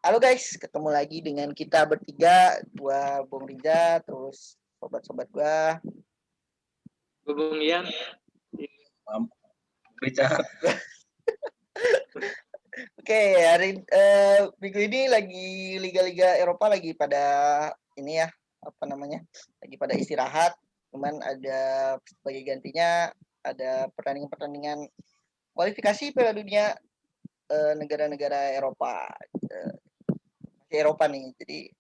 Halo guys, ketemu lagi dengan kita bertiga, gua Bung Riza, terus sobat-sobat gua. Bung Ian. Richard. Oke, minggu ini lagi liga-liga Eropa lagi pada ini ya, lagi pada istirahat. Cuman ada sebagai gantinya ada pertandingan-pertandingan kualifikasi Piala Dunia negara-negara Eropa. Masih Eropa nih, jadi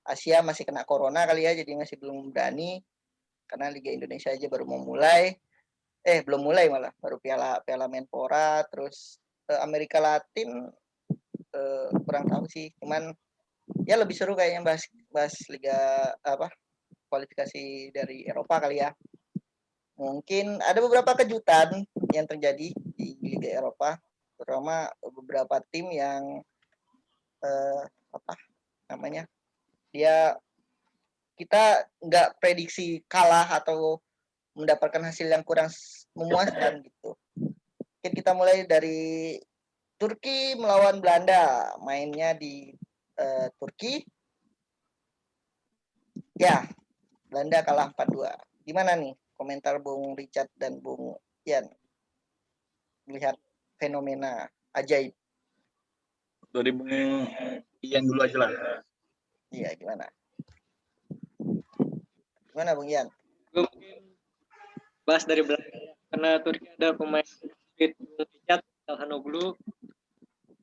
Asia masih kena corona kali ya, jadi masih belum berani karena Liga Indonesia aja baru mau mulai. Belum mulai malah, baru Piala Menpora, terus Amerika Latin kurang tahu sih, cuman ya lebih seru kayaknya bahas liga kualifikasi dari Eropa kali ya. Mungkin ada beberapa kejutan yang terjadi di Liga Eropa, terutama beberapa tim yang dia kita nggak prediksi kalah atau mendapatkan hasil yang kurang memuaskan gitu. Mungkin kita mulai dari Turki melawan Belanda, mainnya di Turki. Ya, Belanda kalah 4-2. Gimana nih komentar Bung Richard dan Bung Ian melihat fenomena ajaib? Dari Bung Ian dulu aja lah. Iya, gimana? Gimana Bung Ian? Gue mungkin bahas dari Belanda karena Turki ada pemain seperti Bung Richard, Calhanoglu.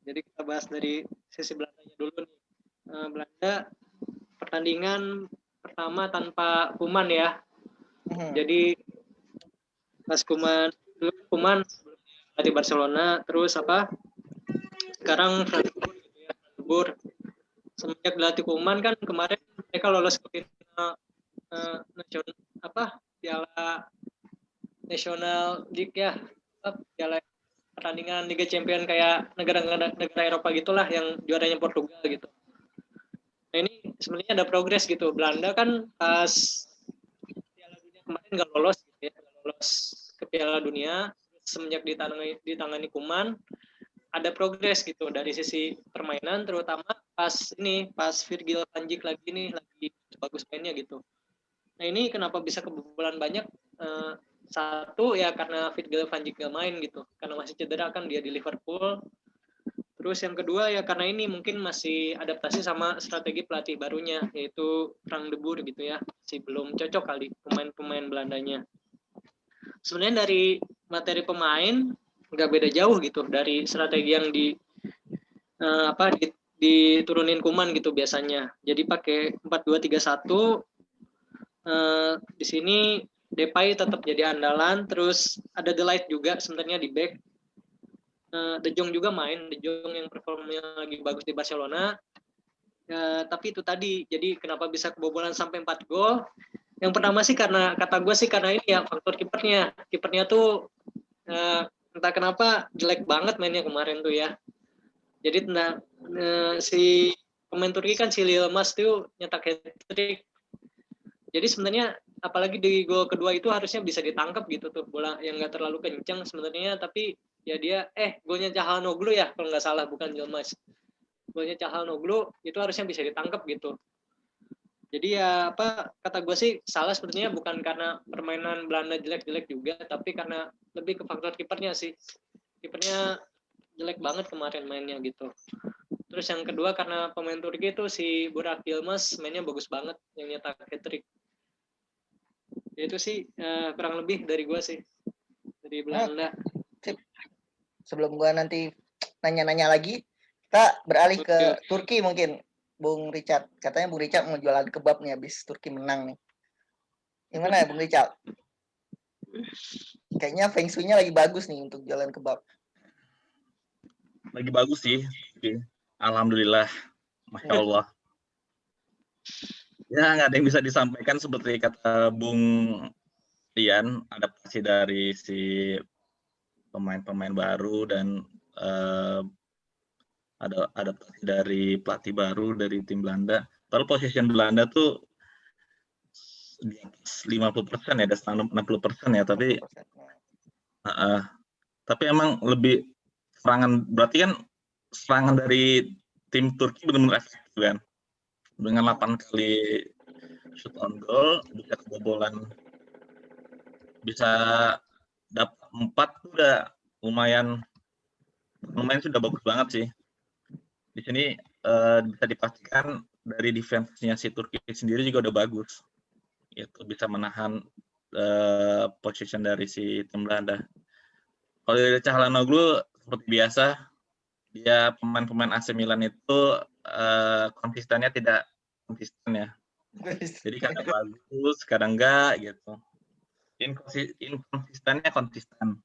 Jadi kita bahas dari sisi Belandanya dulu nih. Belanda pertandingan pertama tanpa Koeman ya. Jadi pas Koeman di Barcelona, terus sekarang Frankfurt. Semenjak dilatih Koeman kan kemarin mereka lolos ke final Piala National League ya, piala pertandingan Liga Champion kayak negara-negara Eropa gitulah yang juaranya Portugal gitu. Nah ini sebenarnya ada progres gitu. Belanda kan pas Piala Dunia kemarin nggak lolos ke Piala Dunia. Semenjak ditangani Koeman ada progres gitu dari sisi permainan, terutama pas Virgil van Dijk lagi bagus mainnya gitu. Nah ini kenapa bisa kebobolan banyak? Satu ya karena Virgil van Dijk gak main gitu, karena masih cedera kan dia di Liverpool. Terus yang kedua ya karena ini mungkin masih adaptasi sama strategi pelatih barunya, yaitu Frank de Boer gitu ya, masih belum cocok kali pemain-pemain Belandanya. Sebenarnya dari materi pemain nggak beda jauh gitu dari strategi yang diturunin Koeman gitu biasanya. Jadi pakai 4-2-3-1. Di sini Depay tetap jadi andalan, terus ada De Ligt juga sebenarnya di back. De Jong juga main, De Jong yang performanya lagi bagus di Barcelona. Tapi itu tadi, jadi kenapa bisa kebobolan sampai 4 gol? Yang pertama sih karena ini ya faktor kipernya. Kipernya tuh entah kenapa jelek banget mainnya kemarin tuh ya. Jadi si pemain Turki kan si Yilmaz tuh nyetak hat-trick. Jadi sebenarnya apalagi di gol kedua itu harusnya bisa ditangkap gitu tuh, bola yang nggak terlalu kencang sebenarnya, tapi ya dia golnya Calhanoglu ya kalau nggak salah, bukan Yilmaz. Golnya Calhanoglu itu harusnya bisa ditangkap gitu. Jadi ya kata gue sih salah sebenarnya bukan karena permainan Belanda jelek-jelek juga, tapi karena lebih ke faktor kipernya sih. Kipernya jelek banget kemarin mainnya gitu. Terus yang kedua karena pemain Turki itu si Burak Yilmaz mainnya bagus banget yang nyetak hat-trick. Itu sih kurang lebih dari gue sih dari Belanda. Sebelum gue nanti nanya-nanya lagi, kita beralih ke Turki mungkin. Bung Richard, katanya Bung Richard mau jualan kebab nih habis Turki menang nih. Gimana ya Bung Richard? Kayaknya feng shui-nya lagi bagus nih untuk jualan kebab. Lagi bagus sih. Alhamdulillah. Masya Allah. Ya nggak ada yang bisa disampaikan seperti kata Bung Ian, adaptasi dari si pemain-pemain baru dan ada adaptasi dari pelatih baru dari tim Belanda. Kalau position Belanda tuh di atas 50% ya, ada 60% ya, tapi emang lebih serangan, berarti kan serangan dari tim Turki benar-benar efektif kan. Dengan 8 kali shoot on goal, bisa kebobolan, bisa dapat 4 udah lumayan sudah bagus banget sih. Di sini bisa dipastikan dari defense-nya si Turki sendiri juga udah bagus. Itu bisa menahan position dari si tim Belanda. Kalau dari Calhanoglu seperti biasa, dia pemain-pemain AC Milan itu konsistennya tidak konsisten ya. Jadi kadang bagus, kadang enggak gitu. Inkonsistennya konsisten.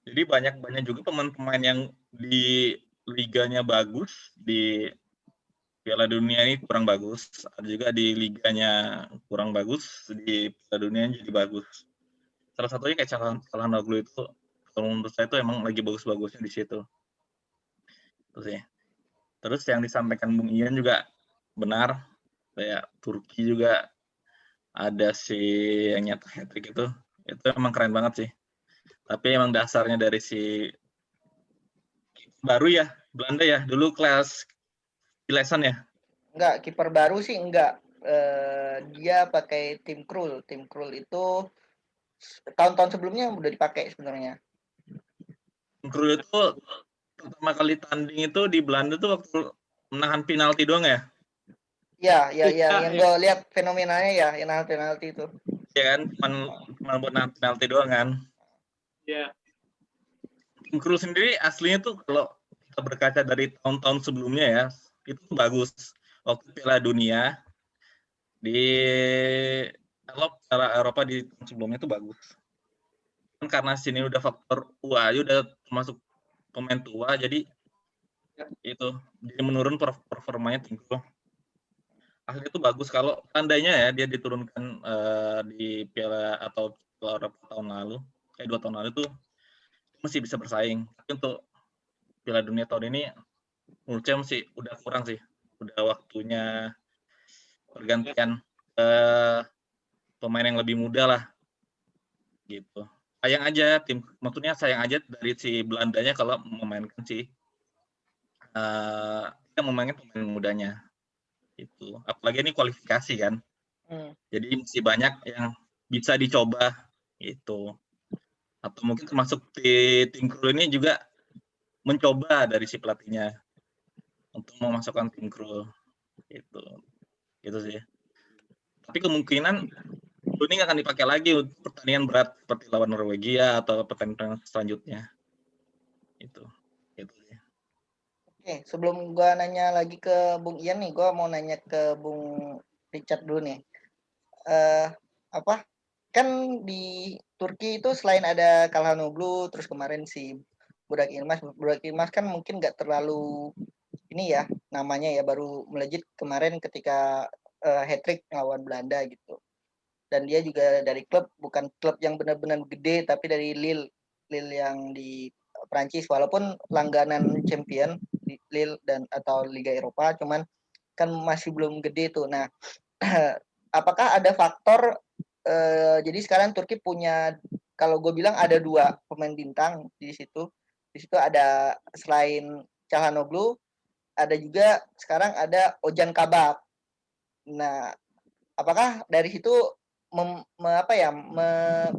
Jadi banyak juga pemain-pemain yang di liganya bagus, di Piala Dunia ini kurang bagus. Ada juga di liganya kurang bagus, di Piala Dunia jadi bagus. Salah satunya kayak Calhanoglu itu, kalau menurut saya itu emang lagi bagus-bagusnya di situ. Terus ya. Terus yang disampaikan Bung Ian juga benar, kayak Turki juga ada si yang nyetak hat-trick itu emang keren banget sih. Tapi emang dasarnya dari si baru ya, Belanda ya, dulu kelas Ilesan ya. Enggak, kiper baru sih enggak. Dia pakai tim Krul. Tim Krul itu tahun-tahun sebelumnya udah dipakai sebenarnya. Krul itu pertama kali tanding itu di Belanda tuh waktu menahan penalti doang ya? Iya, Iya, yang iya. gue lihat fenomenanya ya, yang nahan penalti itu. Iya kan, cuma buat nahan penalti doang kan. Iya. Tim Krul sendiri aslinya tuh kalau kita berkaca dari tahun-tahun sebelumnya ya, itu tuh bagus. Waktu Piala Dunia di Eropa di tahun sebelumnya tuh bagus. Kan karena sini udah faktor tua, udah termasuk pemain tua, jadi itu jadi menurun performanya tim Krul. Asli itu bagus kalau tandanya ya dia diturunkan di Piala atau Eropa tahun lalu, 2 tahun lalu tuh masih bisa bersaing. Tapi untuk Piala Dunia tahun ini menurut saya masih udah kurang sih. Udah waktunya pergantian pemain yang lebih muda lah. Gitu. Maksudnya sayang aja dari si Belandanya kalau memainkan kita memainkan pemain mudanya. Itu. Apalagi ini kualifikasi kan. Jadi masih banyak yang bisa dicoba gitu. Atau mungkin termasuk di tim Krul ini juga mencoba dari si pelatihnya untuk memasukkan tim Krul gitu sih. Tapi kemungkinan ini nggak akan dipakai lagi untuk pertandingan berat seperti lawan Norwegia atau pertandingan selanjutnya itu sih. Oke, sebelum gua nanya lagi ke Bung Ian nih, gua mau nanya ke Bung Richard dulu nih. Kan di Turki itu selain ada Calhanoglu, terus kemarin si Burak Yilmaz kan mungkin nggak terlalu ini ya namanya ya, baru melejit kemarin ketika hat-trick lawan Belanda gitu. Dan dia juga dari bukan klub yang benar-benar gede, tapi dari Lille yang di Prancis, walaupun langganan champion di Lille dan atau Liga Eropa, cuman kan masih belum gede tuh. Nah, apakah ada faktor jadi sekarang Turki punya, kalau gue bilang ada 2 pemain bintang di situ. Di situ ada selain Calhanoglu, ada juga sekarang ada Ozan Kabak. Nah, apakah dari situ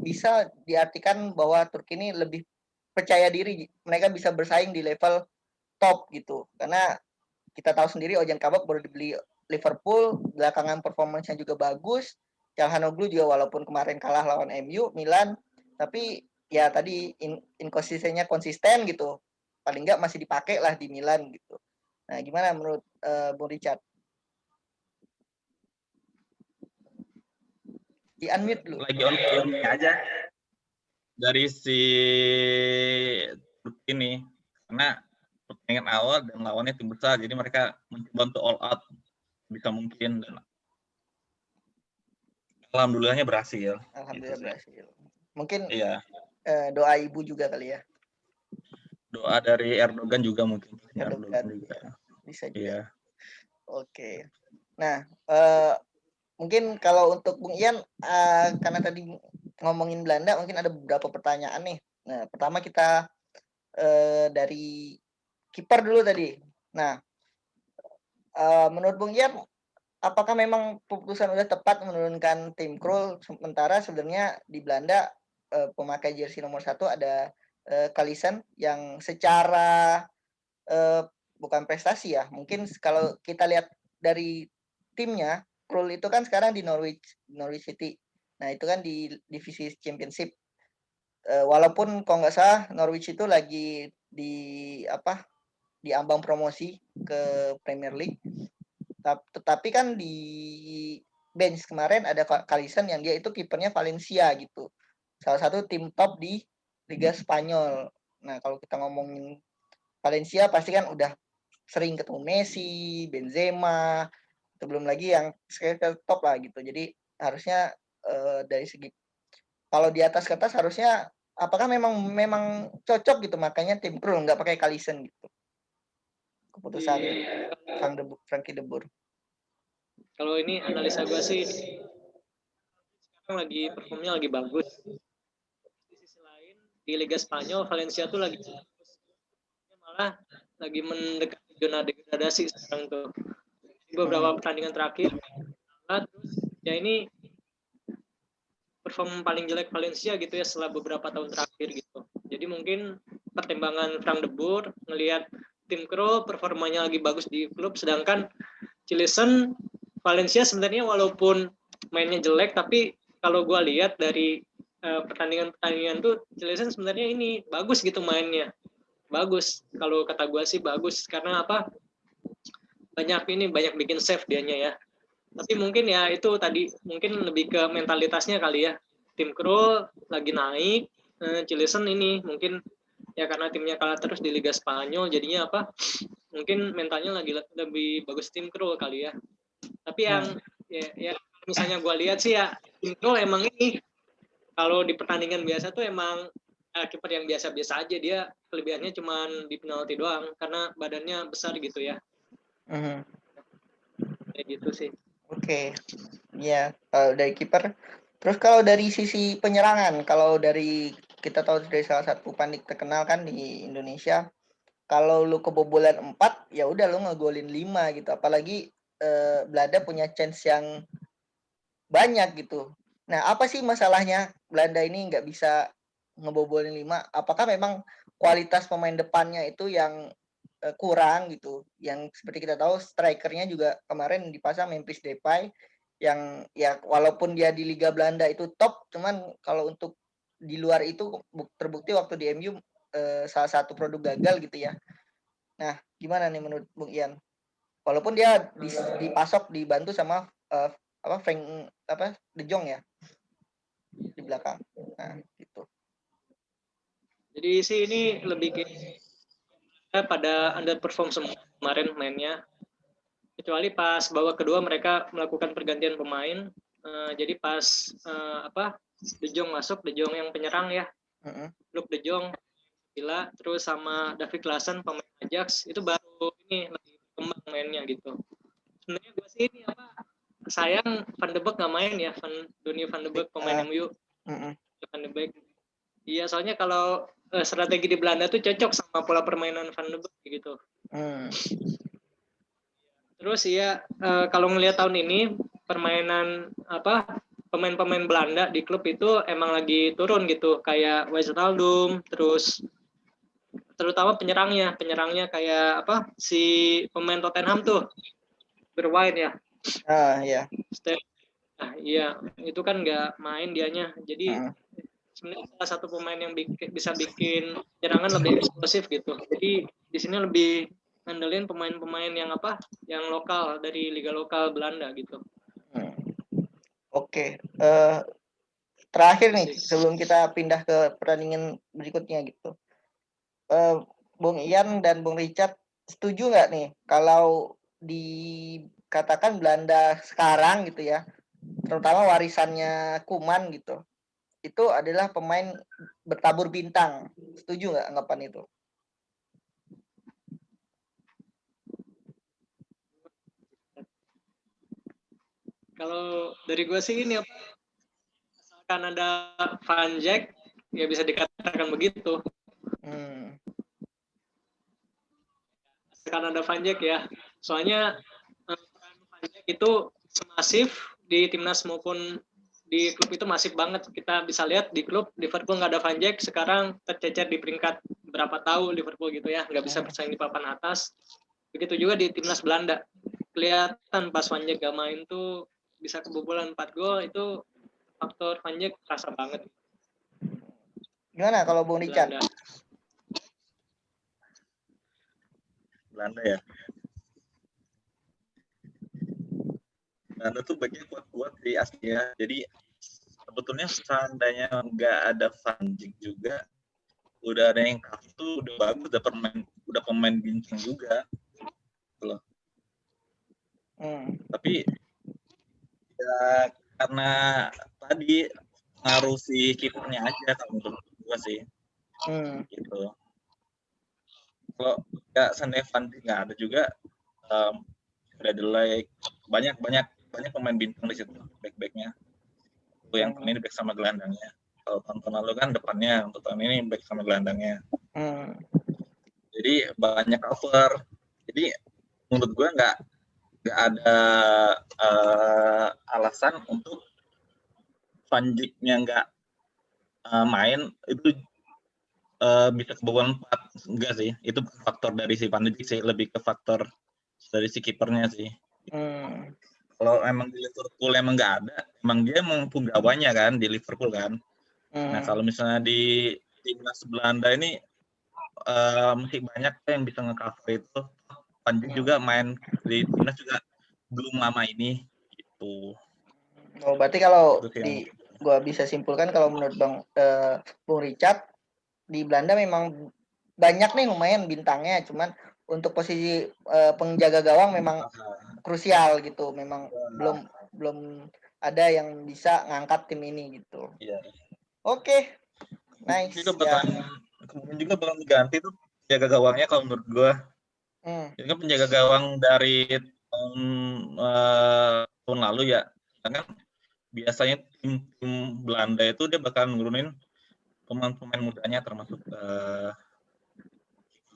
bisa diartikan bahwa Turki ini lebih percaya diri, mereka bisa bersaing di level top gitu? Karena kita tahu sendiri Ozan Kabak baru dibeli Liverpool, belakangan performanya juga bagus. Calhanoglu juga walaupun kemarin kalah lawan MU, Milan, tapi ya tadi inkonsistennya konsisten gitu. Paling nggak masih dipakai lah di Milan gitu. Nah, gimana menurut Bung Richard? Di unmute dulu. Lagi on aja dari si Turki ini karena pertandingan awal dan lawannya tim besar, jadi mereka mencoba untuk all out bisa mungkin dan alhamdulillahnya berhasil. Alhamdulillah gitu berhasil. Mungkin iya. Doa ibu juga kali ya. Doa dari Erdogan juga mungkin. Erdogan juga. Bisa juga. Iya. Oke. Nah, mungkin kalau untuk Bung Ian, karena tadi ngomongin Belanda, mungkin ada beberapa pertanyaan nih. Nah, pertama kita dari kiper dulu tadi. Nah, menurut Bung Ian, apakah memang keputusan udah tepat menurunkan Tim Krul, sementara sebenarnya di Belanda pemakai jersey nomor 1 ada Callison yang secara bukan prestasi ya, mungkin kalau kita lihat dari timnya, Krul itu kan sekarang di Norwich City. Nah itu kan di divisi Championship. Walaupun kalau nggak salah Norwich itu lagi di ambang promosi ke Premier League, tetapi kan di bench kemarin ada Callison yang dia itu kipernya Valencia gitu, salah satu tim top di Liga Spanyol. Nah kalau kita ngomongin Valencia pasti kan udah sering ketemu Messi, Benzema, belum lagi yang skill top lah gitu. Jadi harusnya dari segi kalau di atas kertas harusnya apakah memang cocok gitu, makanya tim Krul nggak pakai Callison gitu keputusan Frankie de Boer. Kalau ini analisa gue sih sekarang lagi performnya lagi bagus. Di sisi lain di Liga Spanyol Valencia tuh lagi malah lagi mendekati zona degradasi sekarang tuh. Di beberapa pertandingan terakhir, terus ya ini perform paling jelek Valencia gitu ya setelah beberapa tahun terakhir gitu. Jadi mungkin pertimbangan Frank de Boer ngelihat tim Krul performanya lagi bagus di klub, sedangkan Cillessen Valencia sebenarnya walaupun mainnya jelek, tapi kalau gue lihat dari pertandingan-pertandingan tuh Cillessen sebenarnya ini bagus gitu mainnya. Bagus, kalau kata gue sih bagus, karena apa? Banyak bikin save dianya ya. Tapi mungkin ya itu tadi mungkin lebih ke mentalitasnya kali ya. Tim Krul lagi naik, Cillessen ini mungkin ya karena timnya kalah terus di Liga Spanyol, jadinya apa? Mungkin mentalnya lagi lebih bagus tim Krul kali ya. Tapi yang ya misalnya gue lihat sih ya tim Krul emang ini kalau di pertandingan biasa tuh emang kiper yang biasa-biasa aja, dia kelebihannya cuma di penalti doang karena badannya besar gitu ya. Kayak gitu sih. Oke. Ya, kalau dari kiper. Terus kalau dari sisi penyerangan, kalau dari kita tahu dari salah satu panik terkenal kan di Indonesia, kalau lu kebobolan 4, ya udah lu ngegolin 5 gitu. Apalagi Belanda punya chance yang banyak gitu. Nah, apa sih masalahnya Belanda ini nggak bisa ngebobolin 5? Apakah memang kualitas pemain depannya itu yang kurang gitu? Yang seperti kita tahu strikernya juga kemarin dipasang Memphis Depay yang ya walaupun dia di Liga Belanda itu top, cuman kalau untuk di luar itu terbukti waktu di MU salah satu produk gagal gitu ya. Nah, gimana nih menurut Bung Ian? Walaupun dia dipasok dibantu sama Frank De Jong ya di belakang. Nah, gitu. Jadi sih ini lebih ke pada underperform semua kemarin mainnya. Kecuali pas babak kedua mereka melakukan pergantian pemain. Jadi pas De Jong masuk, De Jong yang penyerang ya. Luke De Jong gila, terus sama David Klaassen pemain Ajax itu baru ini lagi kembang mainnya gitu. Sebenarnya gue sih ini sayang Van de Beek nggak main ya, Donny Van de Beek pemain MU. Van de Beek. Iya, soalnya kalau strategi di Belanda tuh cocok sama pola permainan Van de Beek gitu. Terus ya kalau ngelihat tahun ini permainan pemain-pemain Belanda di klub itu emang lagi turun gitu, kayak Wijnaldum, terus terutama penyerangnya kayak si pemain Tottenham tuh Bergwijn ya. Iya. Nah, iya itu kan nggak main dianya, jadi sebenarnya salah satu pemain yang bisa bikin penyerangan lebih eksplosif gitu. Jadi di sini lebih ngandelin pemain-pemain yang lokal dari liga lokal Belanda gitu. Oke. Terakhir nih sebelum kita pindah ke pertandingan berikutnya gitu. Bung Ian dan Bung Richard setuju nggak nih kalau dikatakan Belanda sekarang gitu ya, terutama warisannya Koeman gitu, itu adalah pemain bertabur bintang. Setuju nggak anggapan itu? Kalau dari gue sih ini asalkan ada Van Dijk ya bisa dikatakan begitu. karena ada Van Dijk ya. Soalnya Van Dijk itu semasif di timnas maupun di klub itu masif banget. Kita bisa lihat di klub Liverpool nggak ada Van Dijk, sekarang tercecer di peringkat berapa tahu Liverpool gitu ya, nggak bisa bersaing di papan atas. Begitu juga di timnas Belanda. Kelihatan pas Van Dijk gak main tuh bisa kebobolan 4 gol, itu faktor Van Dijk terasa banget. Gimana kalau Bung Richard? Belanda ya. Belanda tuh bagian kuat-kuat di Asia. Jadi sebetulnya seandainya nggak ada Van Dijk juga, udah ada yang tuh udah bagus, udah pemain bintang juga. Loh. Tapi ya karena tadi ngaruh si kipernya aja kalau menurut gua sih. Gitu. Kalau nggak seandainya Van Dijk nggak ada juga, ada Delay, banyak pemain bintang di situ, back-backnya. Itu yang tahun ini back sama gelandangnya. Kalau tahun lalu kan depannya, untuk tahun ini back sama gelandangnya. Jadi banyak cover. Jadi menurut gue nggak ada alasan untuk Van Dijk-nya nggak main itu bisa kebobolan 4. Enggak sih, itu faktor dari si Van Dijk sih, lebih ke faktor dari si kipernya sih. Kalau emang di Liverpool emang nggak ada, emang dia emang punggawanya kan di Liverpool kan. Nah kalau misalnya di timnas Belanda ini masih banyak yang bisa nge-cover itu. Van Dijk juga main di timnas juga belum lama ini gitu. Oh, berarti kalau gua bisa simpulkan kalau menurut Bung Richard, di Belanda memang banyak nih lumayan bintangnya, cuman untuk posisi penjaga gawang memang krusial gitu. Memang belum ada yang bisa ngangkat tim ini gitu. Iya. Oke. Nice. Kemudian juga bakal diganti tuh penjaga gawangnya kalau menurut gua. Jadi kan penjaga gawang dari tahun lalu ya. Karena biasanya tim Belanda itu dia bakal nurunin pemain mudanya termasuk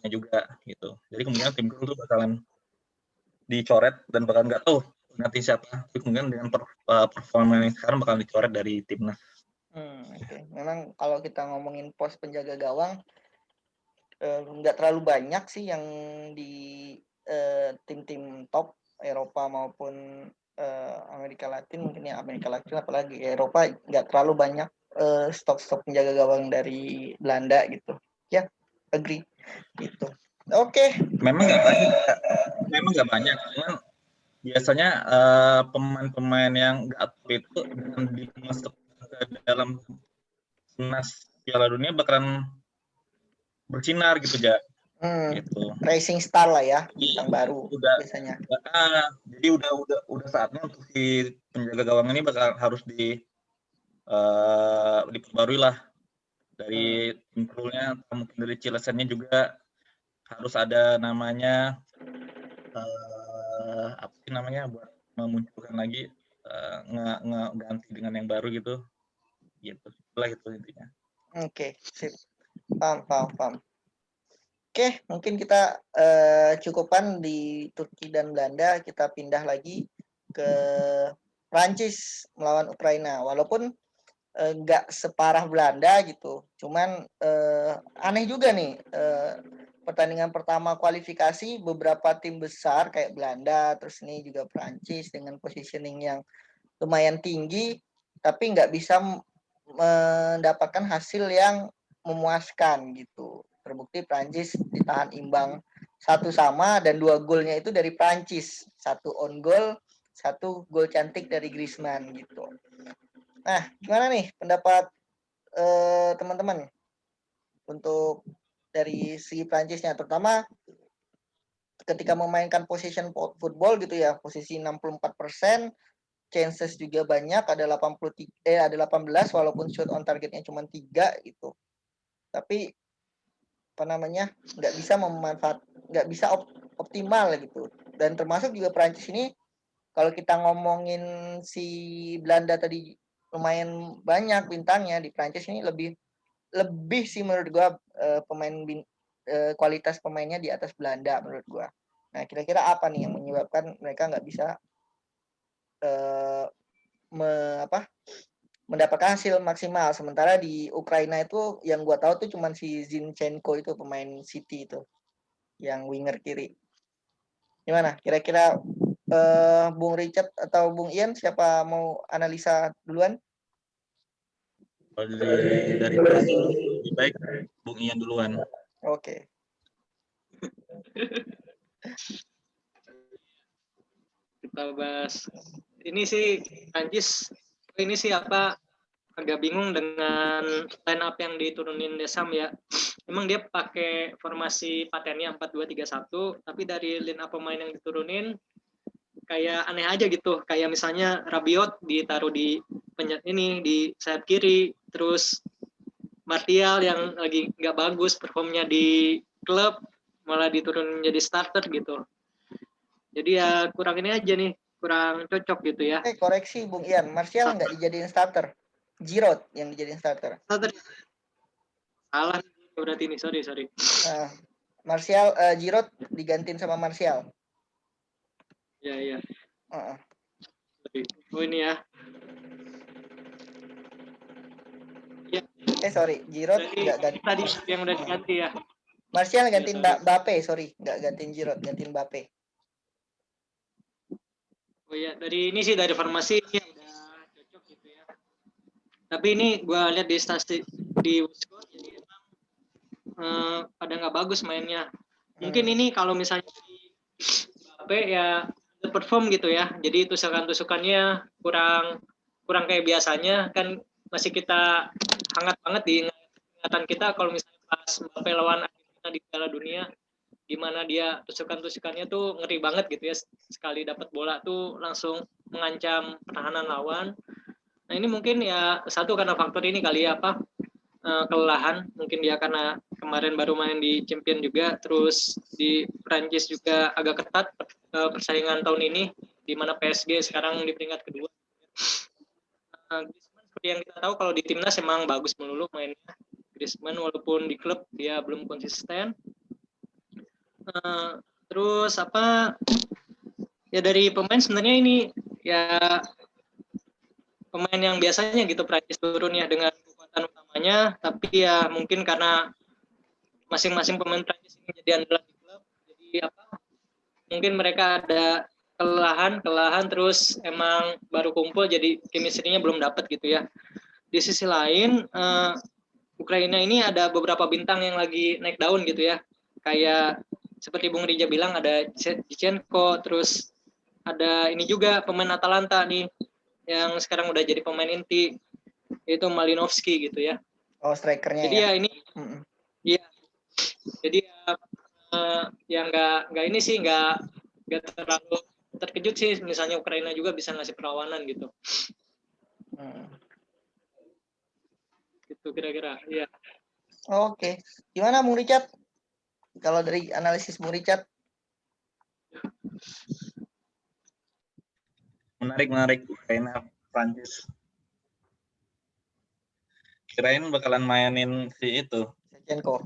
juga gitu. Jadi kemudian tim itu bakalan dicoret dan bakal nggak tahu nanti siapa. Tapi kemudian dengan performa yang sekarang bakal dicoret dari timnas. Okay. Memang kalau kita ngomongin pos penjaga gawang nggak terlalu banyak sih yang di tim-tim top Eropa maupun Amerika Latin, mungkin ya Amerika Latin apalagi Eropa nggak terlalu banyak stok penjaga gawang dari Belanda gitu. Ya, agree gitu. Oke. Memang nggak banyak, cuman biasanya pemain-pemain yang nggak top itu dengan dimasuk ke dalam timnas Piala Dunia bakalan bersinar gitu ya. Gitu. Racing star lah ya, bintang baru biasanya. Jadi udah saatnya untuk si penjaga gawang ini bakal harus diperbarui lah dari tim crewnya, mungkin dari Cilesennya juga harus ada namanya apa sih namanya buat memunculkan lagi ngeganti dengan yang baru gitu lah itu intinya. Oke, sip. Paham. Oke, mungkin kita cukupan di Turki dan Belanda, kita pindah lagi ke Prancis melawan Ukraina. Walaupun nggak separah Belanda gitu, cuman aneh juga nih pertandingan pertama kualifikasi beberapa tim besar kayak Belanda, terus ini juga Prancis dengan positioning yang lumayan tinggi, tapi nggak bisa mendapatkan hasil yang memuaskan gitu. Terbukti Prancis ditahan imbang 1-1 dan 2 golnya itu dari Prancis, 1 on goal, 1 gol cantik dari Griezmann gitu. Nah, gimana nih pendapat teman-teman untuk dari segi Prancisnya, terutama ketika memainkan position football gitu ya, posisi 64%, chances juga banyak, ada 18 walaupun shot on targetnya cuma 3 gitu. Tapi nggak bisa optimal gitu. Dan termasuk juga Prancis ini, kalau kita ngomongin si Belanda tadi lumayan banyak bintangnya, di Prancis ini lebih sih menurut gua kualitas pemainnya di atas Belanda menurut gua. Nah, kira-kira apa nih yang menyebabkan mereka nggak bisa mendapatkan hasil maksimal? Sementara di Ukraina itu yang gua tahu tuh cuman si Zinchenko itu pemain City itu, yang winger kiri. Gimana? Kira-kira Bung Richard atau Bung Ian siapa mau analisa duluan? Kalau dari lebih baik Bung Ian duluan. Oke. Kita bahas ini sih Prancis, ini sih apa, agak bingung dengan line up yang diturunin Desam ya. Emang dia pakai formasi patennya 4-2-3-1, tapi dari line up pemain yang diturunin kayak aneh aja gitu. Kayak misalnya Rabiot ditaruh di ini di sayap kiri, terus Martial yang lagi nggak bagus performnya di klub malah diturunin jadi starter gitu. Jadi ya kurang ini aja nih, kurang cocok gitu ya. Koreksi Bung Ian, Martial nggak dijadiin starter. Giroud yang dijadiin starter. Starter. Salah berarti ini, sorry. Martial, Giroud digantiin sama Martial. Iya. Oh ini ya. Sorry, Giroud nggak ganti. Tadi yang udah diganti ya. Martial gantiin Mbappe, sorry, nggak gantiin Giroud, gantiin Mbappe. Oh iya, dari ini sih dari formasi ini udah cocok gitu ya. Tapi ini gue lihat di statistik di Westcott, jadi emang pada nggak bagus mainnya. Mungkin ini kalau misalnya di Mbappe ya perform gitu ya. Jadi tusukannya kurang kayak biasanya, kan masih kita hangat banget di ingatan kita kalau misalnya pas Mbappe lawan Argentina di Piala Dunia, gimana dia tusukannya tuh ngeri banget gitu ya, sekali dapat bola tuh langsung mengancam pertahanan lawan. Nah ini mungkin ya satu karena faktor ini kali ya, apa, kelelahan, mungkin dia karena kemarin baru main di Champion juga, terus di Prancis juga agak ketat persaingan tahun ini, di mana PSG sekarang di peringkat kedua. Griezmann seperti yang kita tahu kalau di timnas emang bagus melulu mainnya. Griezmann walaupun di klub dia belum konsisten. Terus apa ya, dari pemain sebenarnya ini ya pemain yang biasanya gitu Prancis turun ya dengan kekuatan utamanya, tapi ya mungkin karena masing-masing pemain Prancis ini jadi andalan di klub, jadi apa, mungkin mereka ada kelelahan terus emang baru kumpul jadi chemistry-nya belum dapat gitu ya. Di sisi lain Ukraina ini ada beberapa bintang yang lagi naik daun gitu ya, kayak seperti Bung Rija bilang ada Zinchenko, terus ada ini juga pemain Atalanta nih yang sekarang udah jadi pemain inti, itu Malinovskyi gitu ya. Oh, strikernya. Jadi ya ini iya. Jadi ya nggak ini sih nggak terlalu terkejut sih misalnya Ukraina juga bisa ngasih perlawanan gitu. Gitu kira-kira. Iya. Oke. Gimana Bung Richard? Kalau dari analisis Bung Richard? Menarik Ukraina Prancis. Kirain bakalan mainin si itu. Zinchenko.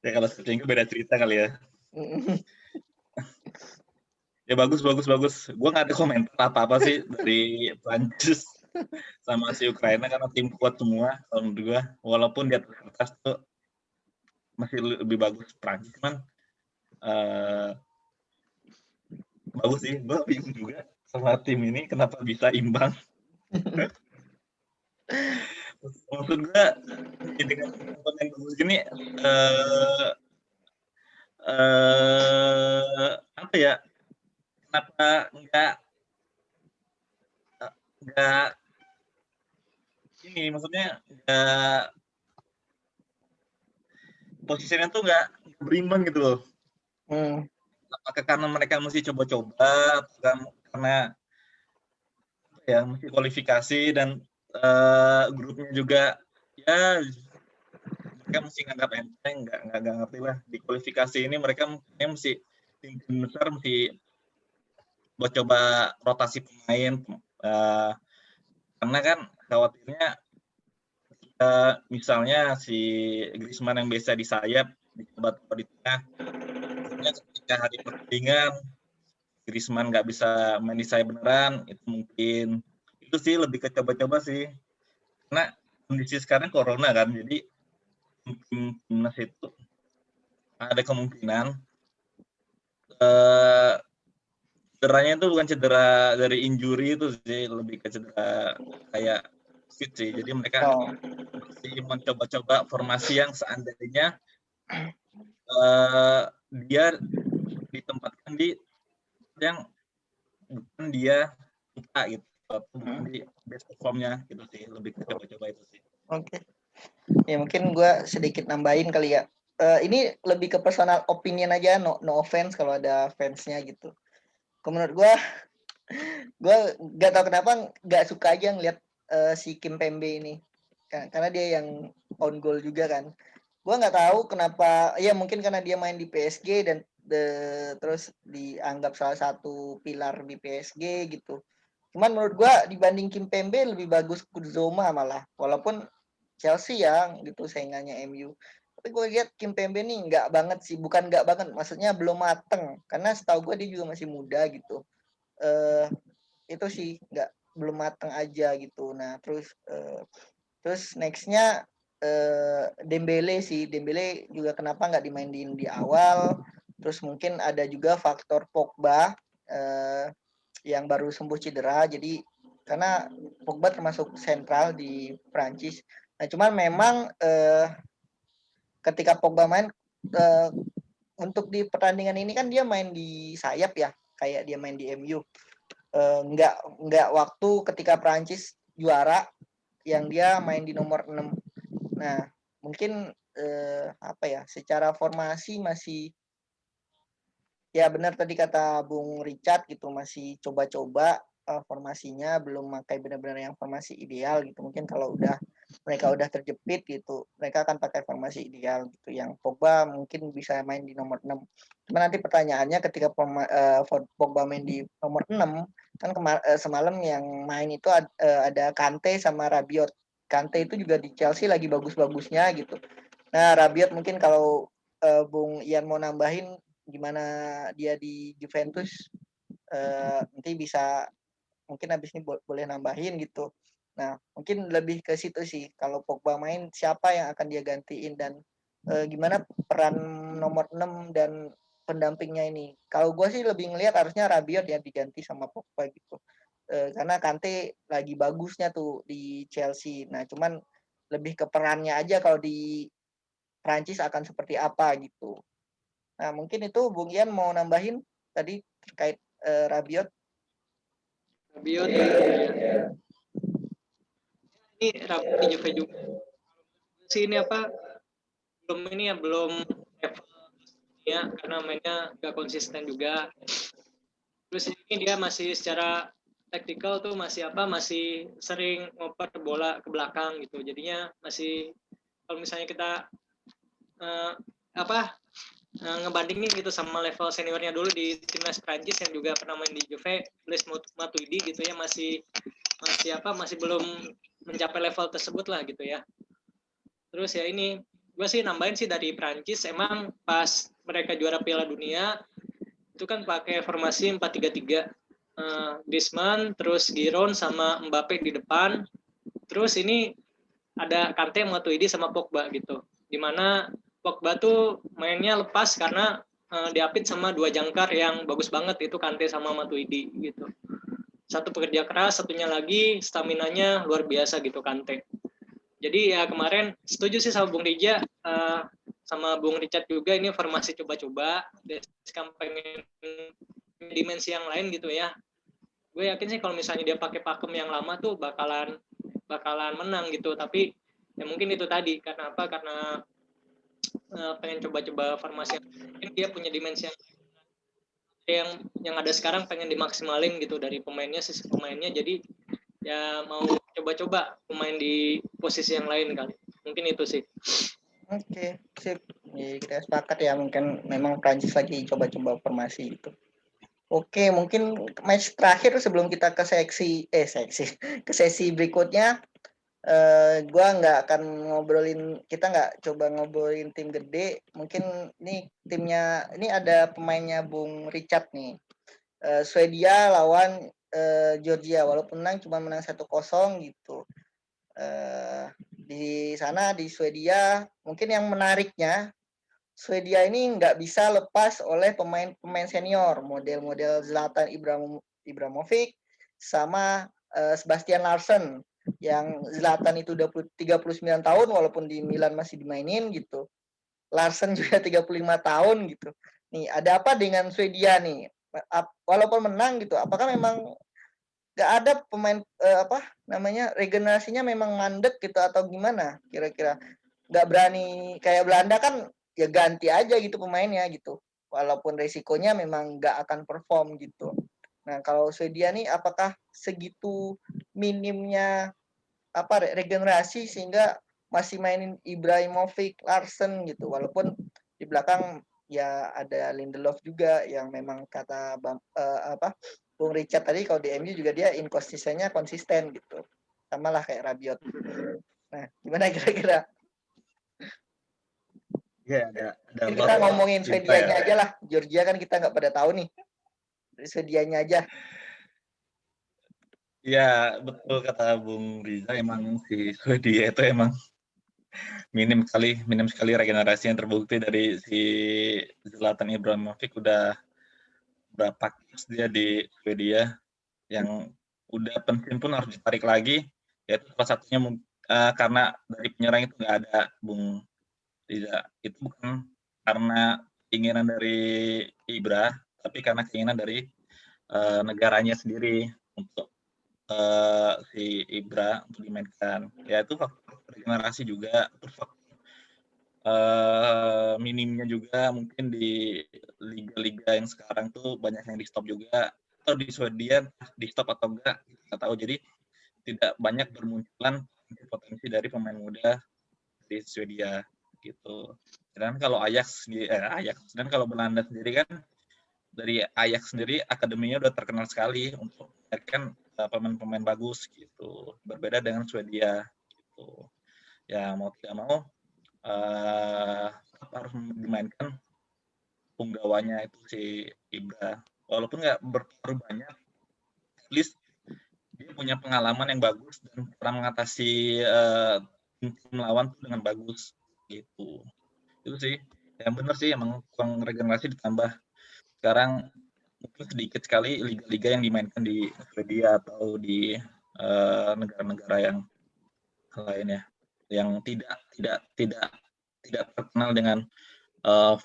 Ya kalau Zinchenko beda cerita kali ya. Ya bagus. Gue nggak ada komentar apa sih dari Prancis sama si Ukraina karena tim kuat semua kalau menurut gue. Walaupun di atas tuh masih lebih bagus Prancis, kan bagus sih. Gue bingung juga sama tim ini kenapa bisa imbang. Maksud gue dengan pemain bagus gini apa ya, kenapa enggak ini, maksudnya enggak posisinya tuh enggak berimbang gitu loh. Apakah karena mereka mesti coba-coba, karena ya mesti kualifikasi dan grupnya juga ya mereka mesti nganggap enteng, nggak ngerti lah di kualifikasi ini mereka mesti tim besar mesti buat coba rotasi pemain karena kan khawatirnya ketika misalnya si Griezmann yang biasa di sayap dicoba di tengah, misalnya ketika hari pertandingan Griezmann nggak bisa main di sayap beneran, itu mungkin itu sih lebih ke coba-coba sih, karena kondisi sekarang corona kan, jadi mungkin timnas itu ada kemungkinan cederanya itu bukan cedera dari injury itu sih, lebih ke cedera kayak fit sih. Jadi mereka masih mencoba-coba formasi yang seandainya dia ditempatkan di yang bukan dia suka gitu, atau bukan di best performnya gitu sih, lebih ke coba-coba itu sih. Oke. Ya mungkin gue sedikit nambahin kali ya. Ini lebih ke personal opinion aja, no offense kalau ada fansnya gitu. Menurut gue nggak tahu kenapa nggak suka aja ngeliat si Kim Pembe ini, karena dia yang on goal juga kan. Gue nggak tahu kenapa, ya mungkin karena dia main di PSG dan terus dianggap salah satu pilar di PSG gitu. Cuman menurut gue dibanding Kim Pembe lebih bagus Kudzoma malah, walaupun Chelsea ya gitu saingannya MU. Tapi gue lihat Kim Pembe nih nggak banget sih, bukan nggak banget, maksudnya belum mateng. Karena setahu gue dia juga masih muda gitu. Itu sih belum mateng aja gitu. Nah terus nextnya Dembele sih, Dembele juga kenapa nggak dimainin di awal. Terus mungkin ada juga faktor Pogba yang baru sembuh cedera, jadi karena Pogba termasuk sentral di Prancis. Nah cuman memang ketika Pogba main untuk di pertandingan ini kan dia main di sayap ya, kayak dia main di MU. Nggak waktu ketika Prancis juara yang dia main di nomor 6. Nah mungkin apa ya, secara formasi masih ya benar tadi kata Bung Richard gitu, masih coba-coba formasinya, belum pakai benar-benar yang formasi ideal gitu. Mungkin kalau mereka udah terjepit gitu, mereka akan pakai formasi ideal gitu, yang Pogba mungkin bisa main di nomor 6. Cuma nanti pertanyaannya ketika Pogba main di nomor 6 kan semalam yang main itu ada Kante sama Rabiot. Kante itu juga di Chelsea lagi bagus-bagusnya gitu. Nah Rabiot mungkin kalau Bung Ian mau nambahin gimana dia di Juventus, nanti bisa mungkin habis ini boleh nambahin gitu. Nah mungkin lebih ke situ sih, kalau Pogba main siapa yang akan dia gantiin dan gimana peran nomor 6 dan pendampingnya ini. Kalau gue sih lebih ngelihat harusnya Rabiot ya diganti sama Pogba gitu, karena Kante lagi bagusnya tuh di Chelsea. Nah cuman lebih ke perannya aja kalau di Prancis akan seperti apa gitu. Nah, mungkin itu Bung Ian mau nambahin tadi terkait Rabiot. Rabiot ya. Ini Rabiot di Juve juga. Sih ini apa? Belum level ya, karena mainnya gak konsisten juga. Terus ini dia masih secara taktikal tuh masih sering ngoper bola ke belakang gitu. Jadinya masih, kalau misalnya kita ngebandingin gitu sama level seniornya dulu di timnas Prancis yang juga pernah main di Juve, Blaise Matuidi gitu ya, masih belum mencapai level tersebut lah gitu ya. Terus ya ini gue sih nambahin sih dari Prancis, emang pas mereka juara Piala Dunia itu kan pakai formasi 4-3-3, Griezmann, terus Giroud sama Mbappe di depan, terus ini ada Kante, Matuidi sama Pogba gitu, dimana Pogba tuh mainnya lepas karena diapit sama dua jangkar yang bagus banget, itu Kante sama Matuidi gitu. Satu pekerja keras, satunya lagi staminanya luar biasa gitu Kante. Jadi ya kemarin setuju sih sama Bung Rija sama Bung Richard juga, ini formasi coba-coba, Deschamps pengen dimensi yang lain gitu ya. Gue yakin sih kalau misalnya dia pakai pakem yang lama tuh bakalan menang gitu, tapi ya mungkin itu tadi karena apa, karena pengen coba-coba formasi yang dia punya dimensi yang ada sekarang, pengen dimaksimalin gitu dari sisi pemainnya, jadi ya mau coba-coba pemain di posisi yang lain kali, mungkin itu sih. Oke, sip. Jadi kita sepakat ya, mungkin memang Prancis lagi coba-coba formasi itu. Oke, mungkin match terakhir sebelum kita ke ke sesi berikutnya, Gua nggak akan kita nggak coba ngobrolin tim gede. Mungkin ini timnya, ini ada pemainnya Bung Richard nih. Swedia lawan Georgia, walaupun cuma menang 1-0 gitu. Di sana di Swedia, mungkin yang menariknya Swedia ini nggak bisa lepas oleh pemain-pemain senior, model-model Zlatan Ibrahimovic sama Sebastian Larsson, yang Zlatan itu udah 39 tahun walaupun di Milan masih dimainin gitu. Larsson juga 35 tahun gitu. Nih, ada apa dengan Swedia nih? Walaupun menang gitu, apakah memang nggak ada pemain regenerasinya memang mandek gitu atau gimana kira-kira? Nggak berani kayak Belanda kan, ya ganti aja gitu pemainnya gitu, walaupun resikonya memang nggak akan perform gitu. Nah, kalau Swedia nih apakah segitu minimnya regenerasi sehingga masih mainin Ibrahimovic, Larsson gitu, walaupun di belakang ya ada Lindelof juga yang memang kata Bung Richard tadi, kalau di MU juga dia inkonsistennya konsisten gitu, sama lah kayak Rabiot. Nah, gimana kira-kira? Ya, ada Kita ngomongin Swedianya ya. aja lah. Georgia kan kita nggak pada tahu nih. Swedianya aja. Ya, betul kata Bung Riza, emang si Swedia itu emang minim sekali regenerasi yang terbukti dari si Zlatan Ibrahimovic. Udah berapa case dia di Swedia yang udah pensiun pun harus ditarik lagi, yaitu salah satunya karena dari penyerang itu nggak ada, Bung Riza. Itu bukan karena keinginan dari Ibra, tapi karena keinginan dari negaranya sendiri untuk si Ibra untuk dimainkan. Ya itu faktor regenerasi juga, terus minimnya juga mungkin di liga-liga yang sekarang tuh banyak yang di stop juga, atau di Swedia di stop atau enggak nggak tahu. Jadi tidak banyak bermunculan potensi dari pemain muda di Swedia gitu. Dan kalau dan kalau Belanda sendiri kan, dari Ajax sendiri akademinya udah terkenal sekali untuk melahirkan pemain-pemain bagus gitu. Berbeda dengan Swedia gitu. Ya mau tidak mau harus dimainkan punggawanya itu si Ibra. Walaupun nggak berpengaruh banyak, at least dia punya pengalaman yang bagus dan pernah mengatasi tim lawan dengan bagus gitu. Itu sih yang benar sih, emang kurang regenerasi, ditambah sekarang mungkin sedikit sekali liga-liga yang dimainkan di Swedia atau di negara-negara yang lainnya yang tidak terkenal dengan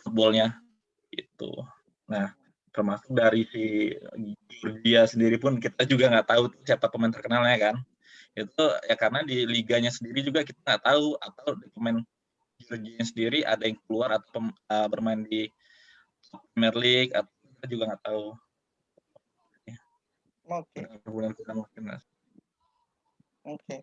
footballnya gitu. Nah, termasuk dari si Georgia sendiri pun kita juga nggak tahu siapa pemain terkenalnya kan. Itu ya karena di liganya sendiri juga kita nggak tahu, atau di pemain Georgia sendiri ada yang keluar atau bermain di Premier League, atau kita juga nggak tahu. Oke. Oke.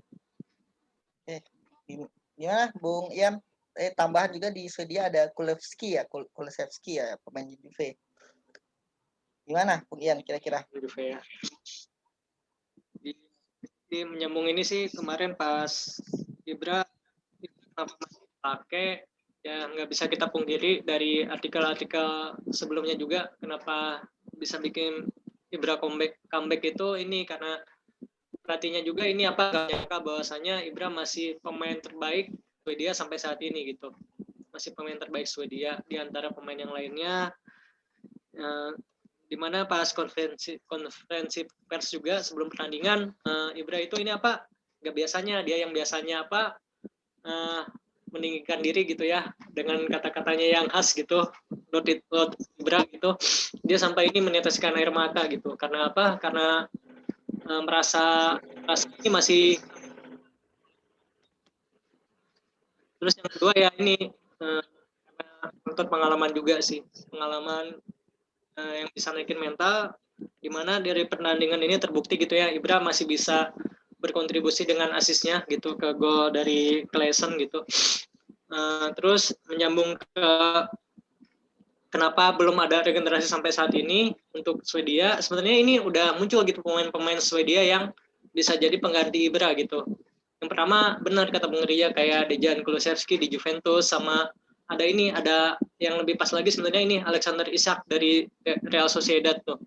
Gimana Bung Ian? Tambahan juga di Swedia ada Kulusevski ya, pemain Juve. Gimana Bung Ian kira-kira? Juve ya. Di menyambung ini sih, kemarin pas Ibra pakai, ya nggak bisa kita pungkiri dari artikel-artikel sebelumnya juga, kenapa bisa bikin Ibra comeback itu ini karena pelatihnya juga ini nggak nyangka bahwasanya Ibra masih pemain terbaik Swedia sampai saat ini gitu, masih pemain terbaik Swedia di antara pemain yang lainnya. Di mana pas konferensi pers juga sebelum pertandingan, Ibra itu ini nggak biasanya, dia yang biasanya meninggikan diri gitu ya, dengan kata-katanya yang khas gitu, Lord Ibra gitu, dia sampai ini meneteskan air mata gitu. Karena apa? Karena merasa ini masih. Terus yang kedua ya ini untuk pengalaman juga sih, pengalaman yang bisa naikin mental, dimana dari pertandingan ini terbukti gitu ya, Ibra masih bisa berkontribusi dengan asisnya gitu ke gol dari Klaassen gitu. Terus menyambung ke kenapa belum ada regenerasi sampai saat ini untuk Swedia, sebenarnya ini udah muncul gitu pemain-pemain Swedia yang bisa jadi pengganti Ibra gitu. Yang pertama benar kata Bung Ria, kayak Dejan Kulusevski di Juventus, sama ada yang lebih pas lagi sebenarnya ini Alexander Isak dari Real Sociedad tuh,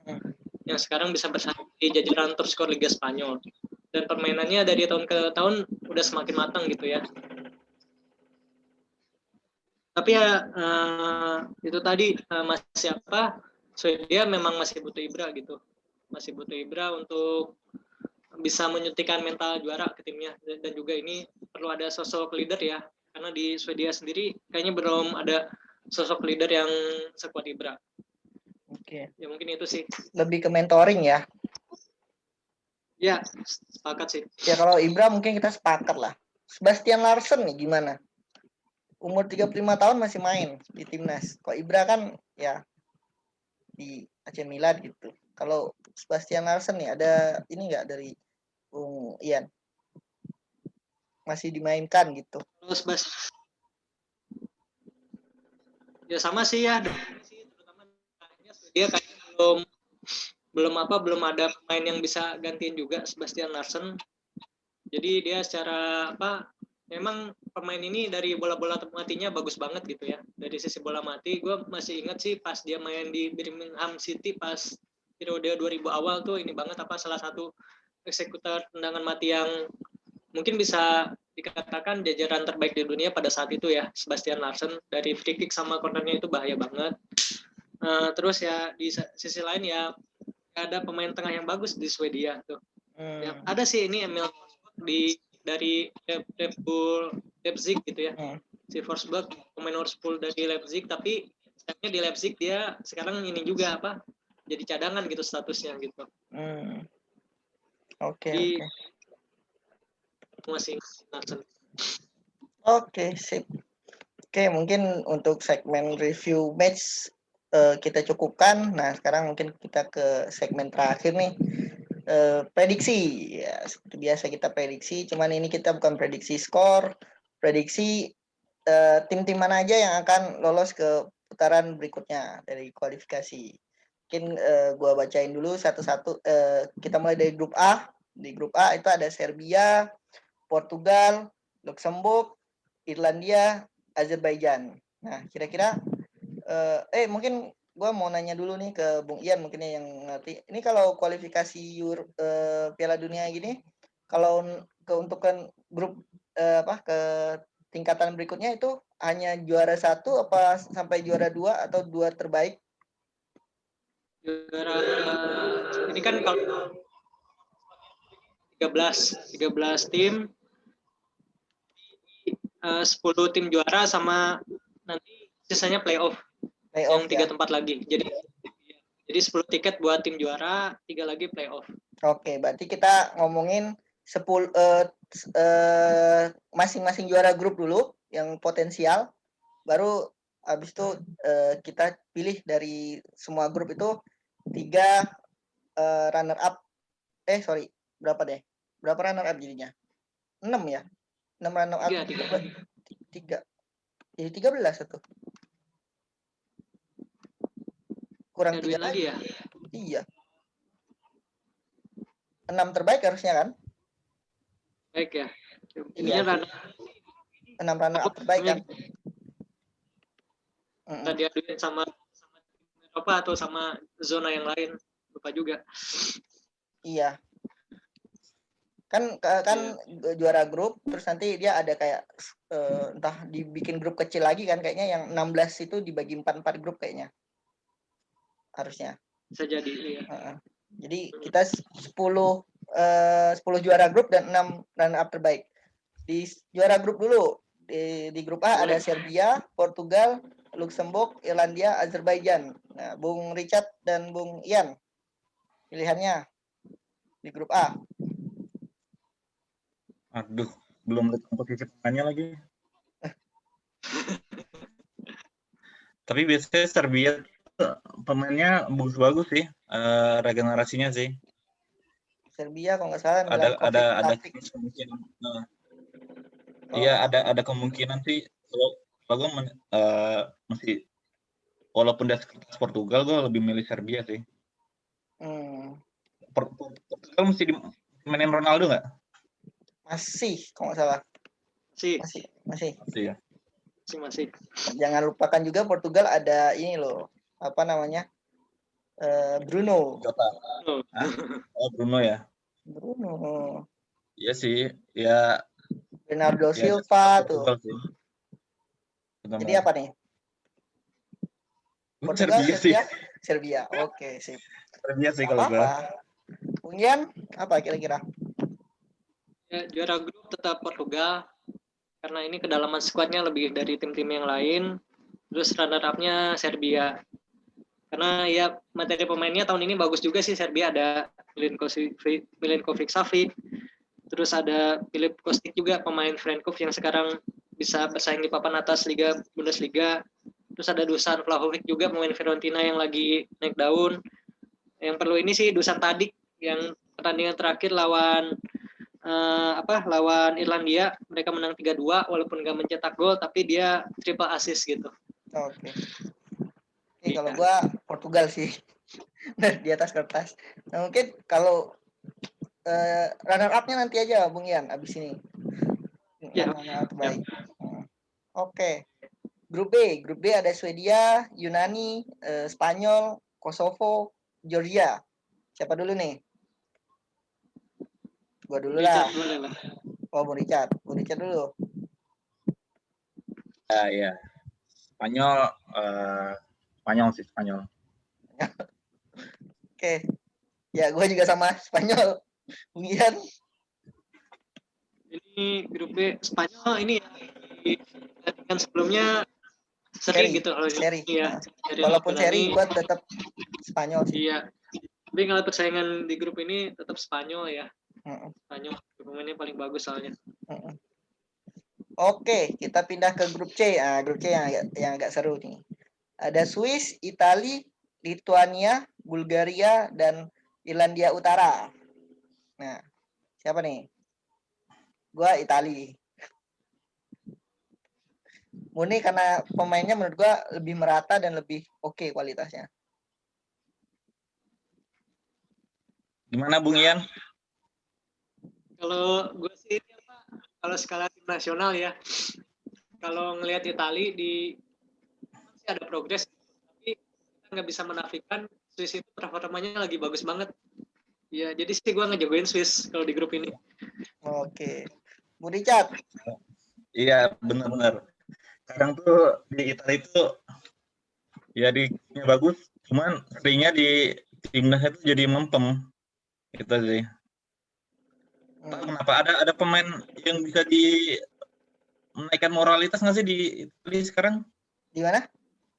yang sekarang bisa bersaing di jajaran top skor Liga Spanyol, dan permainannya dari tahun ke tahun udah semakin matang gitu ya. Tapi ya itu tadi masih Swedia memang masih butuh Ibra gitu, masih butuh Ibra untuk bisa menyuntikkan mental juara ke timnya, dan juga ini perlu ada sosok leader ya, karena di Swedia sendiri kayaknya belum ada sosok leader yang sekuat Ibra. Oke. Ya mungkin itu sih. Lebih ke mentoring ya. Ya, sepakat sih. Ya kalau Ibra mungkin kita sepakat lah. Sebastian Larsson nih gimana? Umur 35 tahun masih main di timnas. Kalau Ibra kan ya di AC Milan gitu. Kalau Sebastian Larsson nih ada ini nggak dari Bung Ian? Masih dimainkan gitu. Terus ya sama sih ya, terutama dia kayaknya belum ada pemain yang bisa gantiin juga Sebastian Larsson. Jadi dia secara memang pemain ini dari bola-bola matinya bagus banget gitu ya. Dari sisi bola mati, gue masih ingat sih pas dia main di Birmingham City pas periode 2000 awal tuh, ini banget salah satu eksekutor tendangan mati yang mungkin bisa dikatakan jajaran terbaik di dunia pada saat itu ya, Sebastian Larsson. Dari free kick sama cornernya itu bahaya banget. Terus ya di sisi lain ya ada pemain tengah yang bagus di Swedia tuh. Ya, ada sih ini Emil dari Red Bull Leipzig gitu ya. Si Forsberg pemain Liverpool dari Leipzig, tapi sayangnya di Leipzig dia sekarang ini juga jadi cadangan gitu statusnya gitu. Oke. Masih Larsson. Oke, sip. Oke, mungkin untuk segmen review match kita cukupkan. Nah, sekarang mungkin kita ke segmen terakhir nih. Prediksi. Ya, seperti biasa kita prediksi, cuman ini kita bukan prediksi skor, prediksi tim-tim mana aja yang akan lolos ke putaran berikutnya dari kualifikasi. Mungkin gua bacain dulu satu-satu. Kita mulai dari grup A. Di grup A itu ada Serbia, Portugal, Luxembourg, Irlandia, Azerbaijan. Nah, kira-kira mungkin gue mau nanya dulu nih ke Bung Ian mungkin yang ngerti. Ini kalau kualifikasi Piala Dunia gini, kalau keuntukan grup ke tingkatan berikutnya itu hanya juara 1 apa sampai juara 2 atau 2 terbaik? Juara ini kan kalau 13 tim, 10 tim juara sama nanti sisanya playoff yang 3 tempat lagi. Jadi 10 tiket buat tim juara, 3 lagi playoff. Oke, berarti kita ngomongin 10 masing-masing juara grup dulu yang potensial, baru habis itu kita pilih dari semua grup itu 3 runner up. Berapa runner up jadinya? 6 ya? 6 runner up. 3. Jadi 13 satu. Kurang 3 lagi ya? Iya. 6 terbaik harusnya kan? Baik ya. Iya. 6 runner up terbaik kan? Tadi aduin sama Eropa atau sama zona yang lain, lupa juga. Iya. Kan juara grup, terus nanti dia ada kayak entah dibikin grup kecil lagi kan, kayaknya yang 16 itu dibagi 4 grup kayaknya. Harusnya. Bisa jadi, iya. Jadi kita 10 juara grup dan 6 runner up terbaik. Di juara grup dulu. Di grup A ada Serbia, Portugal, Luxembourg, Irlandia, Azerbaijan. Nah, Bung Richard dan Bung Ian, pilihannya di grup A. Aduh, belum lihat komposisi pemainnya lagi. Tapi biasanya Serbia pemainnya bagus-bagus sih, regenerasinya sih. Serbia kalau nggak salah ada kemungkinan. Iya, ada kemungkinan sih. Kalau gue masih, walaupun dia sekelas Portugal, gue lebih milih Serbia sih. Portugal mesti dimainin Ronaldo nggak? Masih, kalau nggak salah. Masih, Masih. Masih ya. masih. Jangan lupakan juga Portugal ada ini loh, apa namanya? Bruno. Jota. Oh. Oh, Bruno ya. Bruno. Iya sih, ya Bernardo ya Silva tuh. Portugal sih. Jadi Benar-benar. apa nih? Gue Portugal, Serbia sih. Serbia. Oke, sip. Serbia sih Nggak kalau gue. apa-apa. Kemudian apa kira-kira? Ya, juara grup tetap Portugal karena ini kedalaman skuadnya lebih dari tim-tim yang lain. Terus runner up-nya Serbia. Karena ya materi pemainnya tahun ini bagus juga sih. Serbia ada Milinkovic Savic, terus ada Filip Kostic juga pemain Frankfurt yang sekarang bisa bersaing di papan atas Liga Bundesliga. Terus ada Dusan Vlahovic juga pemain Fiorentina yang lagi naik daun. Yang perlu ini sih Dusan Tadic yang pertandingan terakhir lawan lawan Irlandia, mereka menang 3-2 walaupun nggak mencetak gol tapi dia triple assist gitu. Oke. Oke, kalau gua Portugal sih. Di atas kertas. Nah, mungkin kalau runner up-nya nanti aja Bung Ian abis ini. Ya. Runner up terbaik. Oke. Grup B ada Swedia, Yunani, Spanyol, Kosovo, Georgia. Siapa dulu nih? Gua dulu lah. Oh, Bung Richard dulu. Ya. Spanyol sih, Spanyol. Oke. Ya, gue juga sama Spanyol. Bung Ian. Ini grup B Spanyol ini ya di pertandingan sebelumnya seri gitu kalau seri. Iya. Walaupun seri gue tetap Spanyol sih. Iya. Tapi kalau persaingan di grup ini tetap Spanyol ya. Spanyol pemainnya paling bagus soalnya. Oke, kita pindah ke grup C. Nah, grup C yang agak seru nih. Ada Swiss, Italia, Lituania, Bulgaria, dan Irlandia Utara. Nah, siapa nih? Gua Italia. Murni karena pemainnya menurut gua lebih merata dan lebih oke kualitasnya. Gimana Bung Ian? Kalau gue sih kalau skala tim nasional ya, kalau ngelihat Italia di masih ada progres, tapi kita nggak bisa menafikan Swiss itu performanya lagi bagus banget. Ya, jadi sih gue ngejagoin Swiss kalau di grup ini. Oke. Bu Richard. Iya, benar-benar. Sekarang tuh di Italia itu ya di bagus, cuman seringnya di timnasnya itu jadi mempem. Gitu sih. Tahu kenapa ada pemain yang bisa menaikkan moralitas nggak sih di Italia sekarang? Di mana?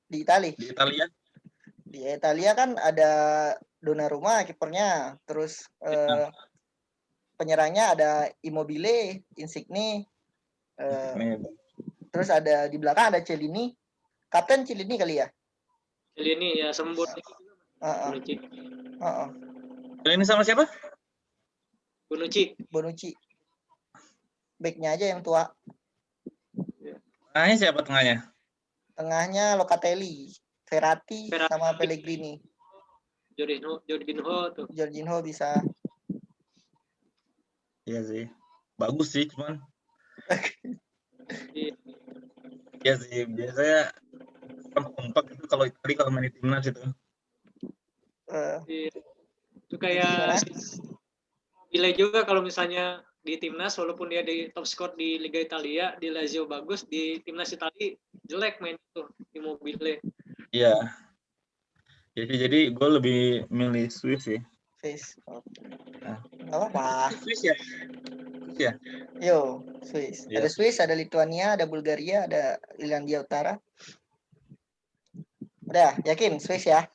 Di Italia. Di Italia. Di Italia kan ada Donnarumma kipernya, terus penyerangnya ada Immobile, Insigne, terus ada di belakang ada Chiellini, kapten Chiellini kali ya? Chiellini ya sembut. Chiellini sama siapa? Bonucci. Backnya aja yang tua. Tengahnya siapa tengahnya? Tengahnya Locatelli, Verratti sama Pellegrini. Jorginho bisa. Iya sih. Bagus sih cuman. Iya sih, biasanya kompak itu kalau Italia kalau main di timnas itu. Itu kayak Mobile juga kalau misalnya di timnas walaupun dia di top skor di Liga Italia, di Lazio bagus, di timnas Italia jelek main itu di Mobile. Iya. Jadi gue lebih milih Swiss sih. Swiss. Nggak apa-apa. Swiss ya? Swiss ya? Yo, Swiss. Yeah. Ada Swiss, ada Lituania, ada Bulgaria, ada Irlandia Utara. Udah, yakin Swiss ya?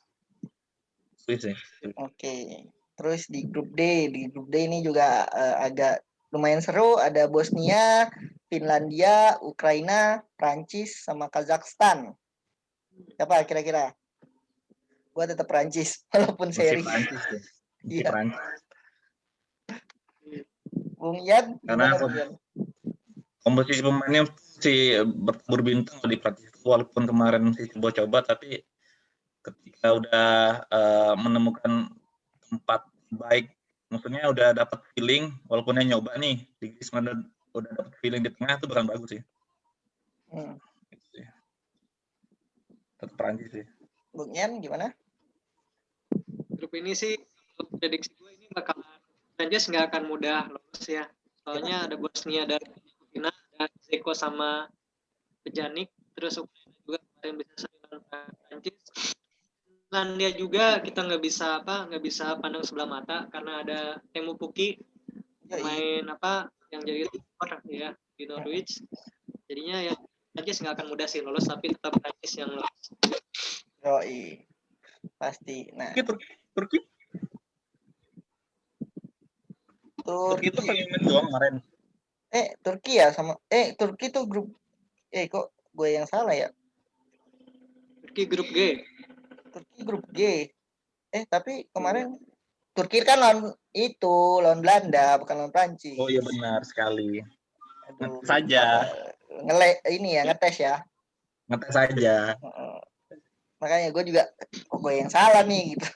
Swiss ya. Oke. Terus di grup D ini juga agak lumayan seru. Ada Bosnia, Finlandia, Ukraina, Prancis, sama Kazakhstan. Siapa kira-kira? Gua tetap Prancis walaupun seri. Prancis ya. Iya. Prancis. Bung Ian, karena komposisi pemainnya si berbintang di Prancis walaupun kemarin sih coba-coba tapi ketika udah menemukan tempat baik maksudnya udah dapat feeling, walaupun yang nyoba nih di Griezmann udah dapat feeling di tengah itu bakal bagus sih. Gitu sih. Tetap Prancis sih. Bung Ian gimana? Grup ini sih prediksi gue ini bakalan Prancis nggak akan mudah lolos ya. Soalnya ada Bosnia dan Herzegovina, ada Zeko sama Pjanic, terus Ukraina juga kemarin bisa seri lawan Prancis. Finlandia juga kita nggak bisa pandang sebelah mata karena ada Teemu Pukki, pemain yang jadi skor ya di Norwich. Jadinya ya Prancis nggak akan mudah sih lolos, tapi tetap Prancis yang lolos. Yoi. Pasti. Nah, Turki itu pengen main doang kemarin. Turki ya sama Turki tuh grup kok gue yang salah ya? Turki grup G. Turki grup G. Tapi kemarin Turki kan lawan Belanda, bukan lawan Prancis. Oh iya benar sekali. Aduh, saja. Ngetes ya. Ngetes saja. Makanya gue juga gue yang salah nih gitu.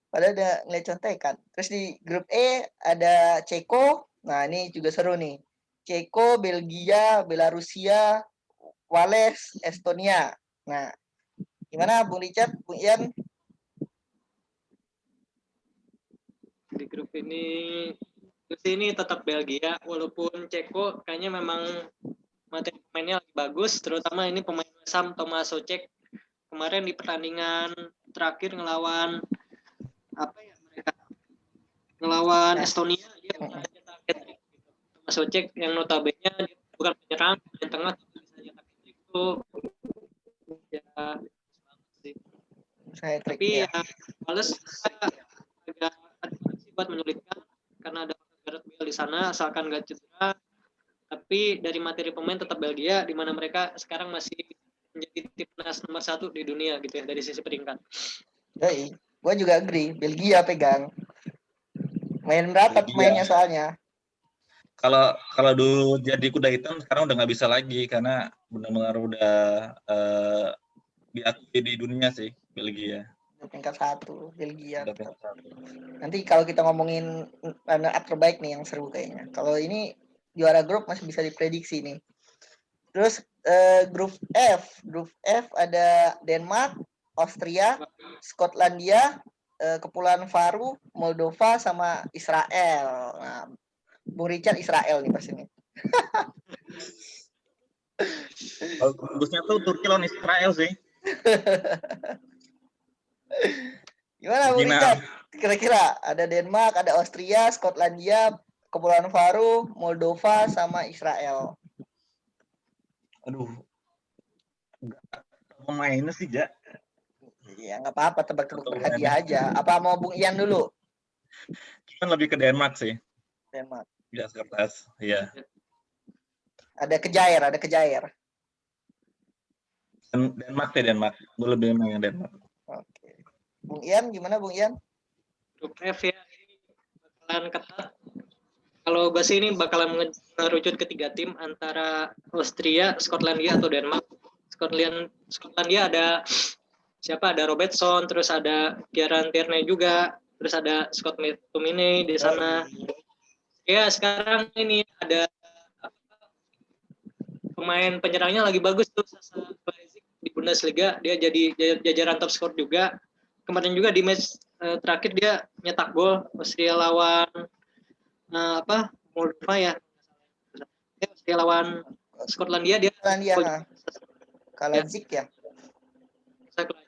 Padahal udah ngeliat contekan. Terus di grup E ada Ceko. Nah ini juga seru nih. Ceko, Belgia, Belarusia, Wales, Estonia. Nah, gimana Bung Richard, Bung Ian? Di grup ini tetap Belgia, walaupun Ceko kayaknya memang materi pemainnya lagi bagus, terutama ini pemain Sam Tomas Soucek kemarin di pertandingan terakhir ngelawan Estonia dia nyetak hat-trick gitu. Tomas Soucek yang notabene dia bukan penyerang, yang tengah tapi bisa nyetak hat-trick itu ya sih. Tapi ya Wales agak sih buat menyulitkan karena ada Gareth Bale di sana asalkan gak cedera. Tapi dari materi pemain tetap Belgia, di mana mereka sekarang masih menjadi timnas nomor 1 di dunia gitu ya dari sisi peringkat. Yoi, gue juga agree. Belgia pegang. Main berapa pemainnya soalnya? Kalau dulu jadi kuda hitam sekarang udah nggak bisa lagi karena benar-benar udah diakui di dunia sih Belgia. Peringkat 1 Belgia. Nanti kalau kita ngomongin terbaik nih yang seru kayaknya. Kalau ini juara grup masih bisa diprediksi nih. Terus grup F ada Denmark, Austria, Skotlandia, Kepulauan Faroe, Moldova sama Israel. Nah, Bung Richard Israel nih pas ini. Kalau bagusnya tuh Turki lawan Israel sih. Gimana Bung Richard? Kira-kira ada Denmark, ada Austria, Skotlandia, Kepulauan Faroe, Moldova sama Israel. Aduh, pemainnya sih Ja. Ya nggak apa-apa, tebak-tebak berhadiah aja. Apa mau Bung Ian dulu? Kan lebih ke Denmark sih. Denmark. Di atas kertas, iya. Ada Kejair. Denmark. Gue lebih main Denmark. Oke. Bung Ian, gimana Bung Ian? Grup F ya, ini bakalan ketat. Kalau gue sih ini bakalan mengerucut ke 3 tim antara Austria, Skotlandia atau Denmark. Skotlandia ada siapa? Ada Robertson, terus ada Kieran Tierney juga, terus ada Scott McTominay di sana. Ya sekarang ini ada pemain penyerangnya lagi bagus tuh, Sasa Blažič di Bundesliga, dia jadi jajaran top skor juga. Kemarin juga di match terakhir dia nyetak gol Austria lawan Moldova ya. Austria lawan Skotlandia dia Kalajic ya.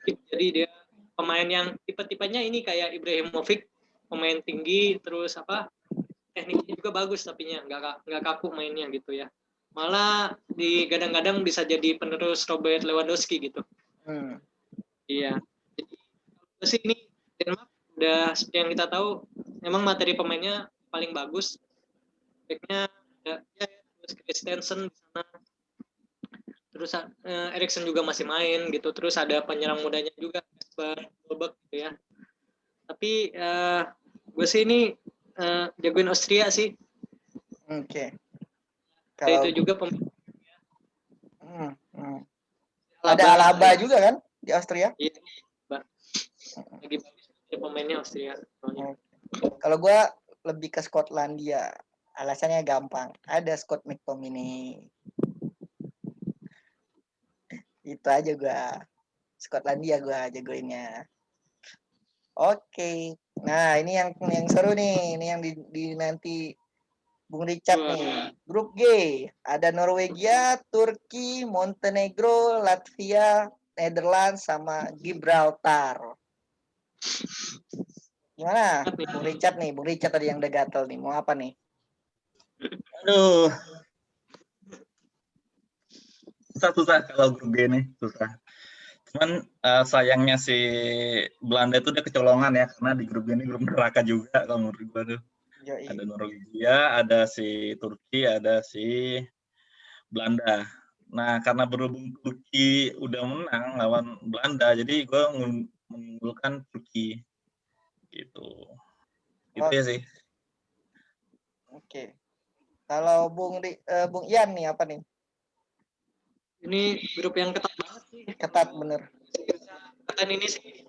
Jadi dia pemain yang tipe-tipenya ini kayak Ibrahimovic, pemain tinggi, terus tekniknya juga bagus tapinya nggak kaku mainnya gitu ya. Malah digadang-gadang bisa jadi penerus Robert Lewandowski gitu. Iya. Jadi sih ini Denmark udah seperti yang kita tahu, memang materi pemainnya paling bagus. Backnya ada terus Christensen di sana. Terus Eriksen juga masih main gitu. Terus ada penyerang mudanya juga Kasper Dolberg gitu ya. Tapi gue sih ini jagoin Austria sih. Oke. Kalau itu juga ada Alaba juga kan di Austria? Iya, Mbak. Lagi bagus pemainnya Austria. Kalau gue lebih ke Skotlandia. Alasannya gampang. Ada Scott McTominay. Itu aja gue. Skotlandia gue jagoinnya. Oke. Nah, ini yang seru nih. Ini yang di nanti Bung Richard nih. Grup G. Ada Norwegia, Turki, Montenegro, Latvia, Netherlands, sama Gibraltar. Gimana? Bung Richard nih. Bung Richard tadi yang udah gatel nih. Mau apa nih? Aduh. Susah kalau grup G nih, susah. Cuman sayangnya si Belanda itu udah kecolongan ya, karena di grup ini grup neraka juga kalau menurut gue tuh. Ada Norwegia, ada si Turki, ada si Belanda. Nah, karena berhubung Turki udah menang lawan Belanda, jadi gue mengunggulkan Turki. Gitu. Gitu ya sih. Oke. Kalau Bung Ian nih apa nih? Ini grup yang ketat banget sih. Ketat bener. Ketat ini sih.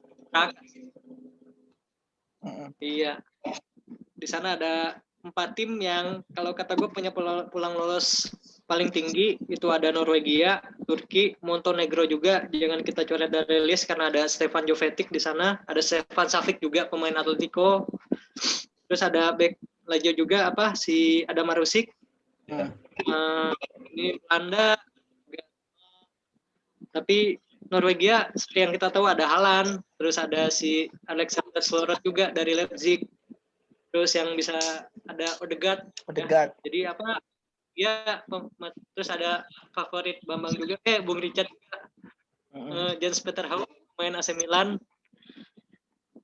Iya. Di sana ada 4 tim yang kalau kata gue punya peluang lolos paling tinggi. Itu ada Norwegia, Turki, Montenegro juga. Jangan kita coret dari list karena ada Stefan Jovetic di sana. Ada Stefan Savic juga pemain Atletico. Terus ada back Lazio juga si Adam Marusic. Ini Belanda. Tapi Norwegia seperti yang kita tahu ada Haaland, terus ada si Alexander Sørloth juga dari Leipzig, terus yang bisa ada Odegaard. Ya. Jadi ya terus ada favorit Bambang juga, Bung Richard juga, Jens Peter Hauck main AC Milan.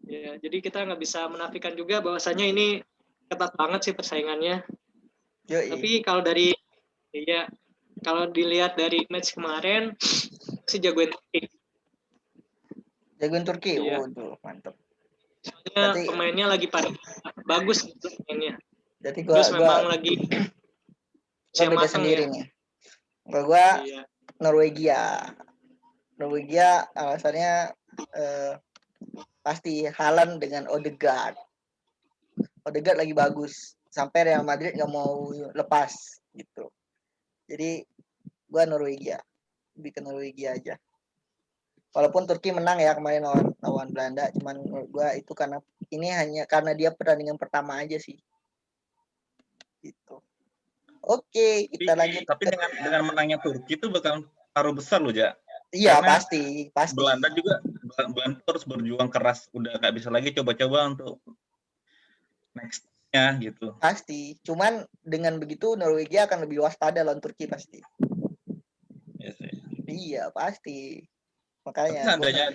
Ya, jadi kita nggak bisa menafikan juga bahwasanya ini ketat banget sih persaingannya. Tapi kalau dilihat dari match kemarin si jagoan Turki. Jagoan Turki. Iya. Waduh, mantap. Soalnya pemainnya lagi pada bagus pemainnya. Jadi memang lagi beda sendiri nih. Gua Norwegia. Norwegia alasannya pasti Haaland dengan Odegaard. Odegaard lagi bagus. Sampai Real Madrid nggak mau lepas gitu. Jadi gua Norwegia. Lebih ke Norwegia aja. Walaupun Turki menang ya kemarin lawan Belanda, cuman menurut gua itu hanya karena dia pertandingan pertama aja sih. Gitu. Oke, kita lanjut. Tapi dengan menangnya Turki itu bakal paruh besar loh, Ja. Iya, karena pasti. Belanda terus berjuang keras, udah nggak bisa lagi coba-coba untuk next-nya gitu. Pasti. Cuman dengan begitu Norwegia akan lebih waspada lawan Turki pasti. Yes, iya, pasti. Makanya seandainya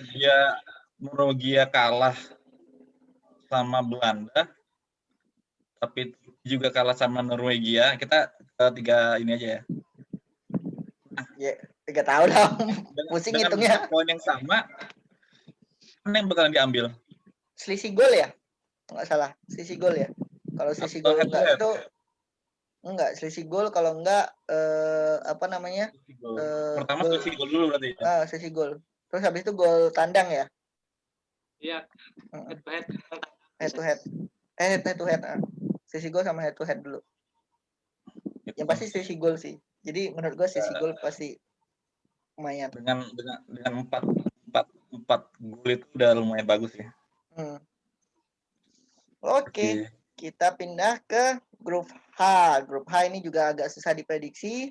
Norwegia kalah sama Belanda, tapi juga kalah sama Norwegia, kita tiga ini aja ya. Ya, 3 tahun lah. Pusing hitungnya. Poin yang sama, mana yang bakalan diambil? Selisih gol ya? Nggak salah, selisih gol ya. Kalau selisih gol enggak itu enggak, selisih gol kalau enggak pertama selisih gol dulu berarti. Selisih gol. Terus habis itu gol tandang ya? Iya. Head to head. Selisih gol sama head to head dulu. Yang pasti selisih gol sih. Jadi menurut gue selisih gol pasti lumayan. Dengan 4 gol itu udah lumayan bagus ya. Oke. Kita pindah ke grup H. Grup H ini juga agak susah diprediksi.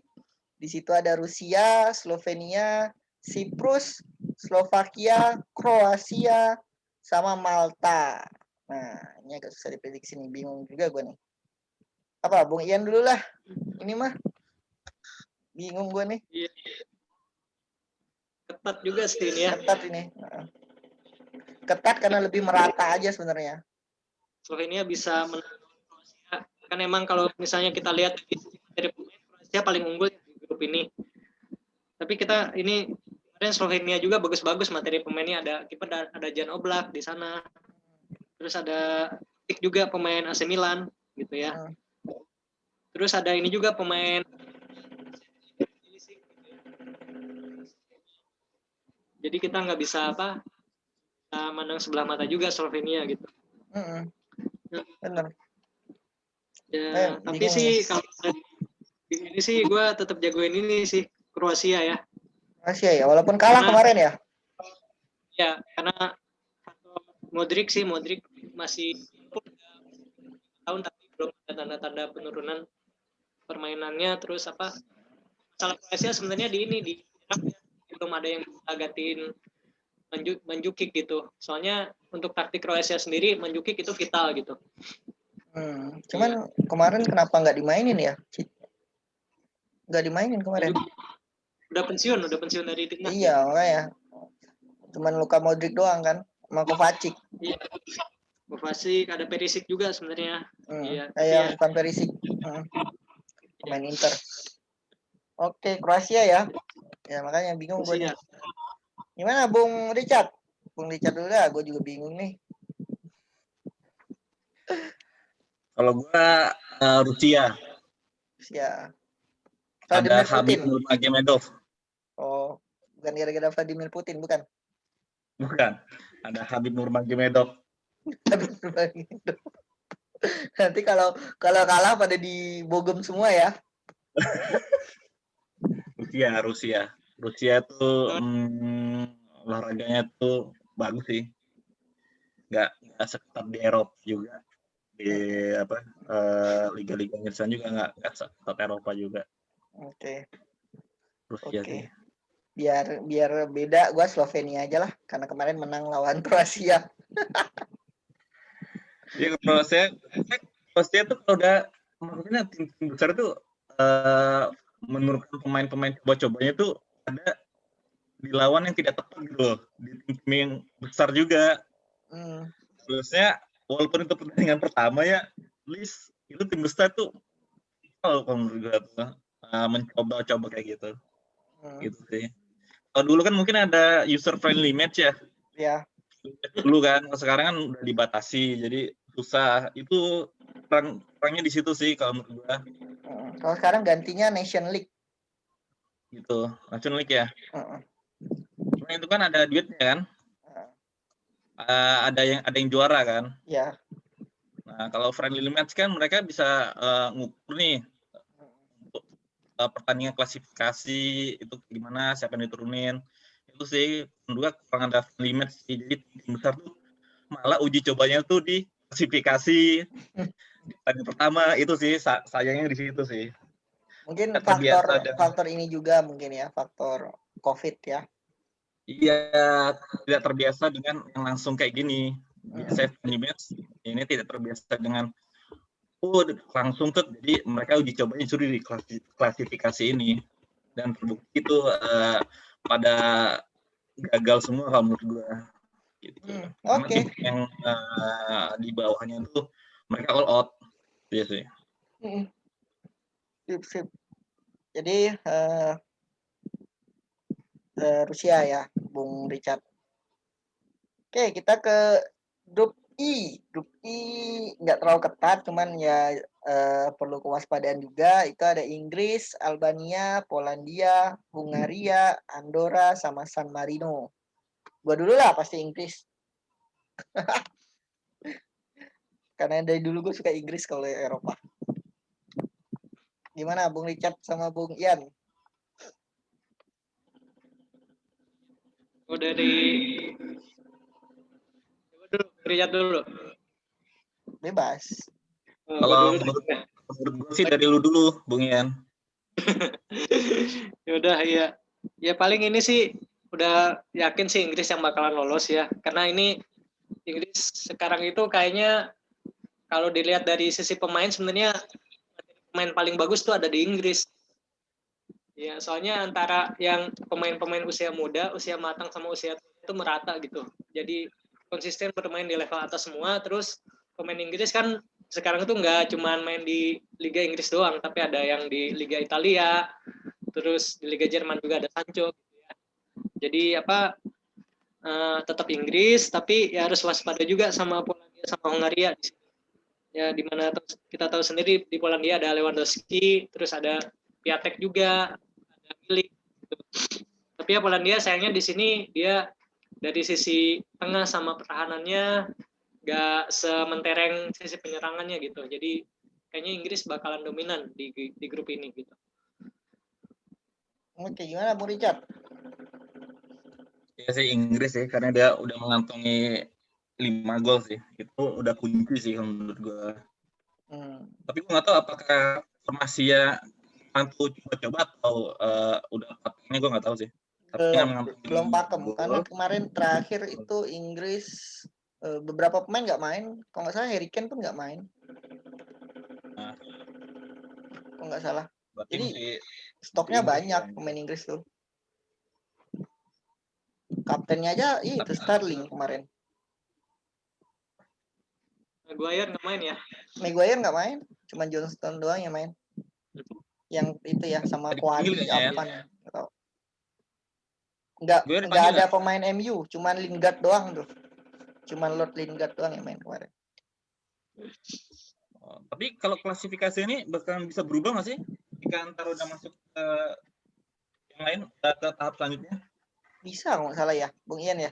Di situ ada Rusia, Slovenia, Siprus, Slovakia, Kroasia, sama Malta. Nah, ini agak susah diprediksi nih. Bingung juga gue nih. Apa, Bung Ian dulu lah. Ini mah. Bingung gue nih. Iya. Ketat juga sih ini ya. Ketat ini. Ketat karena lebih merata aja sebenarnya. Slovenia bisa menang Kroasia. Kan emang kalau misalnya kita lihat dari pemain, Kroasia paling unggul di grup ini. Tapi kita ini kemarin Slovenia juga bagus-bagus materi pemainnya, ada kiper, ada Jan Oblak di sana. Terus ada juga pemain AC Milan gitu ya. Terus ada ini juga pemain jadi kita nggak bisa mandang sebelah mata juga Slovenia gitu. Bener. Ya, tapi Bingung sih nih. kalau di ini sih gue tetap jagoin ini sih Kroasia ya. Asia ya, walaupun kalah Karena kemarin ya. ya karena Modric masih tahun tapi belum ada tanda-tanda penurunan permainannya. Terus apa masalah Kroasia sebenarnya di belum ada yang bisa gantiin Mandzukic gitu. Soalnya untuk taktik Kroasia sendiri Mandzukic itu vital gitu. Cuman kemarin kenapa nggak dimainin ya? Nggak dimainin kemarin. Udah pensiun dari timnas. Iya, makanya. Cuman Luka Modric doang kan, sama Kovacic. Iya. Kovacic, ada Perisic juga sebenarnya. Iya, Kayak bukan Perisic. Pemain Inter. Oke, Kroasia ya. Ya makanya bingung gue nih. Gimana Bung Richard? Bung Richard dulu dah, gue juga bingung nih. Kalau gue Rusia. Rusia. Ada Vladimir Habib Putin. Nurmagomedov. Oh, bukan gara-gara Vladimir Putin, bukan? Bukan. Ada Habib Nurmagomedov. Nanti kalau kalah pada dibogem semua ya. Rusia tuh olahraganya tuh bagus sih. Nggak seketat di Eropa juga. Di liga-liga Inggris juga nggak seketat Eropa juga. Oke. Rusia sih. Biar beda, gue Slovenia aja lah, karena kemarin menang lawan Kroasia. Ya Kroasia tuh kalau udah maksudnya tim besar tuh menurunkan pemain-pemain coba-cobanya tuh ada di lawan yang tidak tepat gitu loh, di tim yang besar juga. Terusnya walaupun itu pertandingan pertama ya, list itu tim besar tuh kalau menurut gue tuh mencoba-coba kayak gitu. Gitu sih. Kalau dulu kan mungkin ada user friendly match ya. Iya. Dulu kan, sekarang kan udah dibatasi, jadi susah. Itu perangnya di situ sih kalau menurut gua. Kalau sekarang gantinya Nation League. Gitu, Nation League ya. Cuma itu kan ada duitnya kan. Ada yang juara kan. Iya. Nah, kalau friendly match kan mereka bisa ngukur nih untuk pertandingan klasifikasi itu gimana, siapa yang diturunin. Itu sih menurut gua kurang ada friendly match sih. Jadi tim besar tuh malah uji cobanya tuh di klasifikasi pertandingan pertama. Itu sih sayangnya di situ sih. Mungkin Terbiasa faktor ini juga mungkin ya, faktor COVID ya. Iya, tidak terbiasa dengan yang langsung kayak gini. Biasanya friendly match ini tidak terbiasa dengan langsung tuh. Jadi mereka uji cobanya sudah di klasifikasi ini, dan terbukti itu pada gagal semua kalau menurut gue. Gitu. Karena yang di bawahnya itu mereka all out, ya sih. Sip. Jadi Rusia ya, Bung Richard. Oke, kita ke grup I. Grup I nggak terlalu ketat, cuman ya perlu kewaspadaan juga. Itu ada Inggris, Albania, Polandia, Hungaria, Andorra, sama San Marino. Gua dulu lah pasti Inggris. Karena dari dulu gue suka Inggris kalau Eropa. Gimana Bung Richard sama Bung Ian? Dari Richard dulu. Bebas. Kalau menurut gue sih dari lu dulu, Bung Ian. Yaudah, ya. Ya paling ini sih udah yakin sih Inggris yang bakalan lolos ya. Karena ini Inggris sekarang itu kayaknya kalau dilihat dari sisi pemain sebenarnya pemain paling bagus tuh ada di Inggris. Ya, soalnya antara yang pemain-pemain usia muda, usia matang sama usia itu merata gitu. Jadi konsisten bermain di level atas semua. Terus pemain Inggris kan sekarang tuh nggak cuma main di Liga Inggris doang, tapi ada yang di Liga Italia, terus di Liga Jerman juga ada Sancho. Gitu ya. Jadi tetap Inggris, tapi ya harus waspada juga sama Polandia sama Hungaria. Ya dimana kita tahu sendiri di Polandia ada Lewandowski, terus ada Piatek juga, ada Milik. Gitu. Tapi ya Polandia sayangnya di sini dia dari sisi tengah sama pertahanannya nggak sementereng sisi penyerangannya gitu. Jadi kayaknya Inggris bakalan dominan di grup ini gitu. Oke, gimana Bung Richard? Ya sih Inggris sih, karena dia udah mengantongi 5 gol sih. Itu udah kunci sih kalau menurut gue. Tapi gue nggak tahu apakah formasinya Antu coba-coba atau udah pakainya, gue nggak tahu sih. Tapi yang mengantongi Belum pakem gol, karena kemarin terakhir itu Inggris beberapa pemain nggak main. Kalau nggak salah Harry Kane pun nggak main. Nah. Kalau nggak salah. berarti Jadi masih stoknya Inggris banyak ya. pemain Inggris tuh. Kaptennya aja itu Sterling kemarin. Maguire nggak main ya? Maguire nggak main, cuma Johnston doang yang main. Yang itu ya sama Kwadi apa nih? Nggak ada pemain MU, cuman Lingard doang tuh. Cuman Lord Lingard doang yang main kemarin. Tapi kalau klasifikasi ini bakalan bisa berubah nggak sih jika ntar udah masuk ke yang lain, ke tahap selanjutnya? Bisa kalau nggak salah ya, Bung Ian ya.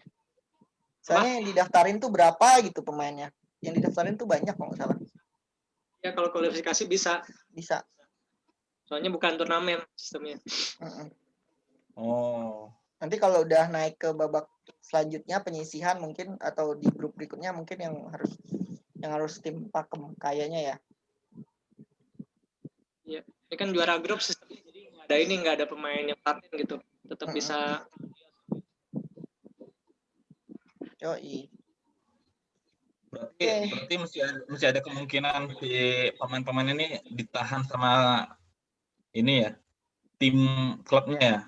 Soalnya yang didaftarin tuh berapa gitu pemainnya. Yang didaftarin tuh banyak kalau nggak salah. Ya kalau kualifikasi bisa. Bisa. Soalnya bukan turnamen sistemnya. Oh. Nanti kalau udah naik ke babak selanjutnya penyisihan mungkin atau di grup berikutnya mungkin yang harus tim pakem kayaknya ya. Iya, ini kan juara grup sistemnya, jadi nggak ada pemain yang paten gitu, tetap bisa. Yoi. Berarti masih ada kemungkinan si pemain-pemain ini ditahan sama ini ya, tim klubnya ya,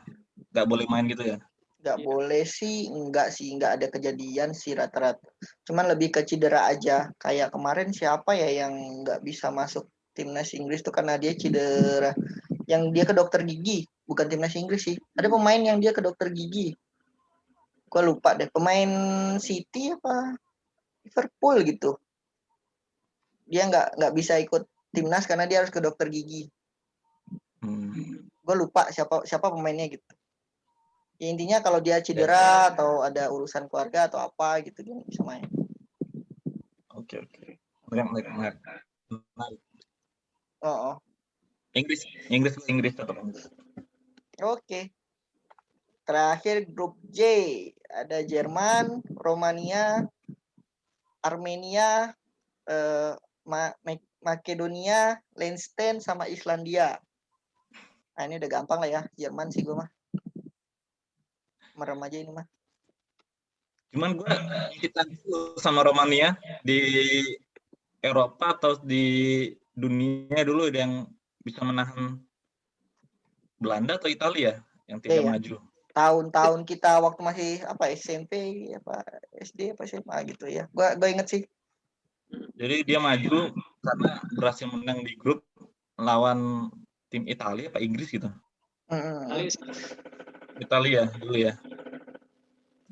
nggak boleh main gitu ya? Nggak boleh sih, nggak ada kejadian sih rata-rata. Cuman lebih ke cedera aja. Kayak kemarin siapa ya yang nggak bisa masuk timnas Inggris tuh karena dia cedera. Yang dia ke dokter gigi, bukan timnas Inggris sih. Ada pemain yang dia ke dokter gigi. Gue lupa deh, pemain City apa Liverpool gitu. Dia nggak bisa ikut timnas karena dia harus ke dokter gigi. Gue lupa siapa pemainnya gitu. Ya, intinya kalau dia cedera atau ada urusan keluarga atau apa gitu dia bisa main. Oke. Menarik. Oh. Inggris tetap. Oke. Terakhir grup J ada Jerman, Romania, Armenia, Makedonia, Liechtenstein sama Islandia. Nah ini udah gampang lah ya, Jerman sih gue mah. Merem aja ini mah. Cuman gue kita dulu sama Romania di Eropa atau di dunia dulu yang bisa menahan Belanda atau Italia yang tidak maju. Tahun-tahun kita waktu masih SMP apa SD apa SMA gitu ya. Gue inget sih. Jadi dia maju karena berhasil menang di grup lawan tim Italia apa Inggris gitu. Italia dulu ya.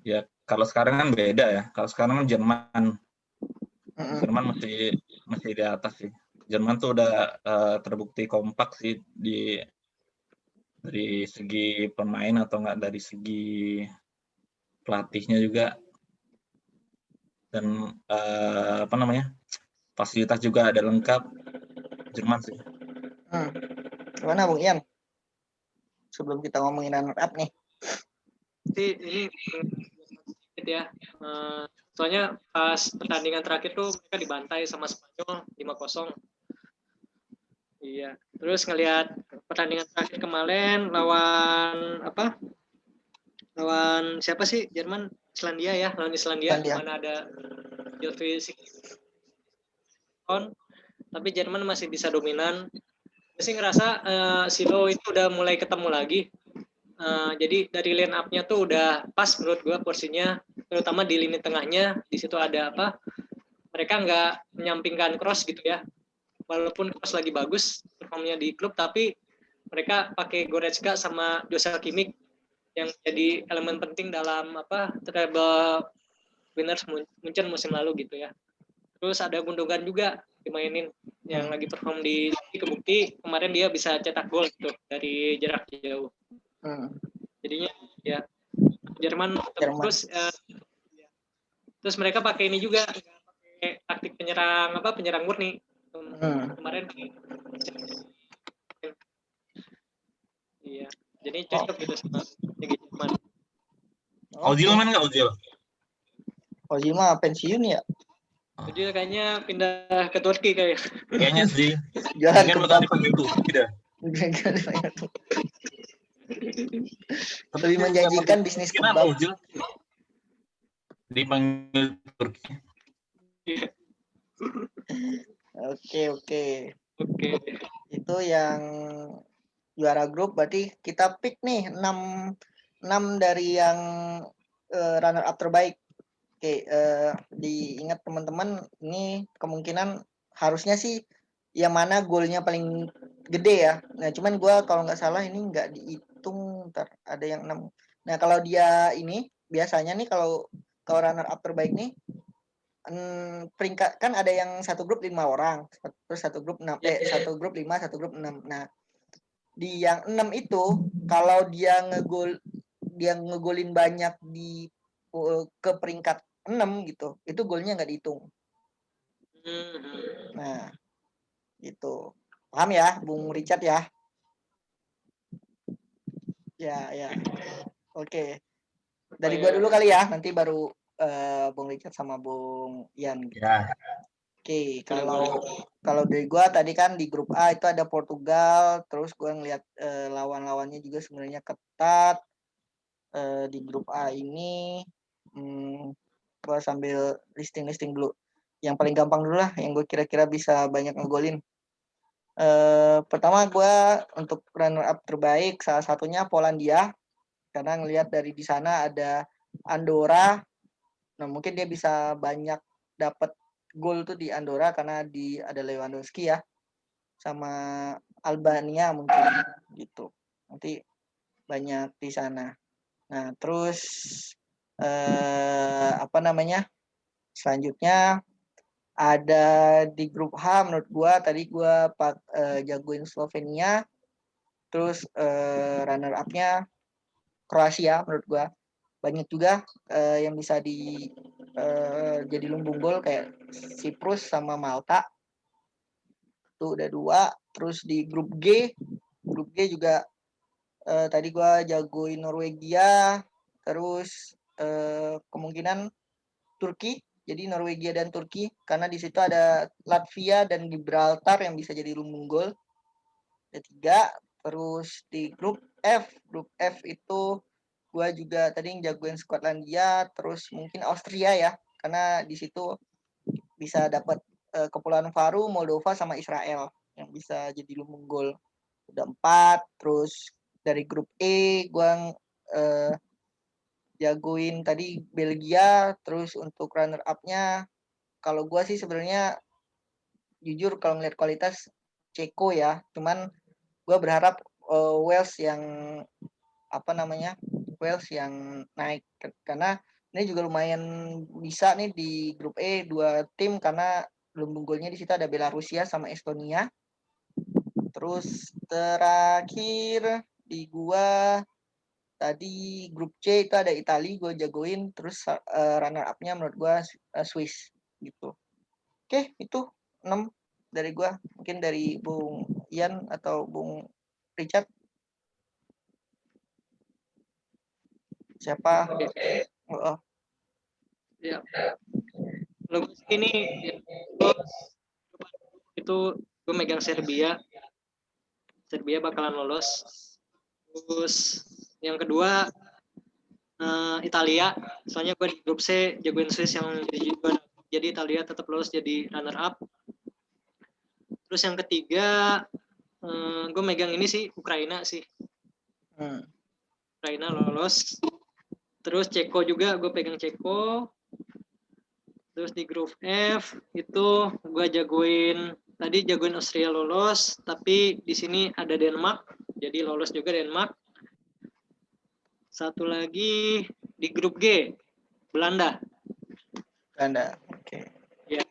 Ya kalau sekarang kan beda ya. Kalau sekarang kan Jerman. Jerman masih di atas sih. Jerman tuh udah terbukti kompak sih dari segi pemain atau enggak dari segi pelatihnya juga, dan fasilitas juga ada lengkap. Jerman sih. Gimana Bung Ian? Sebelum kita ngomongin runner up nih. Ini ya. Soalnya pas pertandingan terakhir tuh mereka dibantai sama Spanyol 5-0. Iya. Terus ngelihat pertandingan terakhir kemarin lawan siapa sih? Jerman, Islandia ya, lawan Islandia. Di mana ada Gylfi Sigurdsson, tapi Jerman masih bisa dominan. Saya sih ngerasa Silo itu udah mulai ketemu lagi. Jadi dari line up-nya tuh udah pas menurut gue porsinya, terutama di lini tengahnya. Di situ ada mereka nggak menyampingkan Kroos gitu ya. Walaupun Kroos lagi bagus performnya di klub, tapi mereka pakai Goretzka sama Joshua Kimmich yang jadi elemen penting dalam treble winners Munchen musim lalu gitu ya. Terus ada Gundogan juga dimainin yang lagi perform di kebukti kemarin dia bisa cetak gol gitu dari jarak jauh. Jadinya ya Jerman. Terus mereka pakai ini juga, pakai taktik penyerang murni. Kemarin iya, jadi cocok gitu sama Liga Jerman. Ozil main nggak Ozil? Ozil mah pensiun ya. Jadi kayaknya pindah ke Turki kayak. Kayaknya sih. Jangan Mungkin ke bakal Bapak. dipanggil Turki dah. Lebih menjanjikan bisnis Kemungkinan kebab. Ozil dipanggil Turki. Oke. Oke. Itu yang juara grup, berarti kita pick nih 6 dari yang runner up terbaik. Oke, diingat teman-teman, ini kemungkinan harusnya sih yang mana golnya paling gede ya. Nah, cuman gue kalau nggak salah ini nggak dihitung, ntar ada yang 6. Nah, kalau dia ini biasanya nih kalau runner up terbaik nih peringkat kan ada yang satu grup 5 orang, terus satu grup 6, satu grup 5, satu grup 6. Nah, di yang 6 itu kalau dia ngegolin banyak di ke peringkat 6 gitu, itu golnya nggak dihitung. Nah, itu paham ya Bung Richard ya? Ya. Oke. Dari gua dulu kali ya, nanti baru Bung Richard sama Bung Ian. Ya. Oke, kalau dari gua tadi kan di grup A itu ada Portugal, terus gua ngeliat lawan-lawannya juga sebenarnya ketat. Di grup A ini gua sambil listing dulu. Yang paling gampang dulu lah, yang gue kira-kira bisa banyak ngegolin. Pertama gue untuk runner up terbaik salah satunya Polandia, karena ngelihat dari di sana ada Andorra. Nah, mungkin dia bisa banyak dapat gol tuh di Andorra karena ada Lewandowski ya, sama Albania mungkin gitu. Nanti banyak di sana. Nah, terus selanjutnya ada di grup H, menurut gua tadi gua jagoin Slovenia, terus runner up-nya Kroasia menurut gua. Banyak juga yang bisa jadi lumbung gol kayak Siprus sama Malta. Tuh udah 2. Terus di grup G juga tadi gua jagoin Norwegia, terus kemungkinan Turki. Jadi Norwegia dan Turki, karena di situ ada Latvia dan Gibraltar yang bisa jadi lumbung gol. Ada 3. Terus di grup F itu gua juga tadi yang jagoin Skotlandia, terus mungkin Austria ya, karena di situ bisa dapat Kepulauan Faroe, Moldova sama Israel yang bisa jadi lumbung gol. Udah 4. Terus dari grup E gua jagoin tadi Belgia, terus untuk runner up-nya kalau gue sih sebenarnya jujur kalau ngeliat kualitas Ceko ya, cuman gue berharap Wales yang naik, karena ini juga lumayan bisa nih di grup E 2 tim, karena lumbung golnya di situ ada Belarusia sama Estonia. Terus terakhir di gua tadi grup C itu ada Italia, gue jagoin, terus runner up-nya menurut gue Swiss gitu. Oke, itu 6 dari gue. Mungkin dari Bung Ian atau Bung Richard. Siapa? Oh. Ya. Kalau ini itu gue megang Serbia bakalan lolos. Terus yang kedua Italia, soalnya gue di grup C jagoin Swiss yang jadi Italia tetap lolos jadi runner up. Terus yang ketiga gue megang ini sih Ukraina sih. Ukraina lolos. Terus Ceko juga gue pegang Ceko. Terus di grup F itu gue jagoin Austria lolos, tapi di sini ada Denmark, jadi lolos juga Denmark. Satu lagi di grup G, Belanda. Oke. Ya.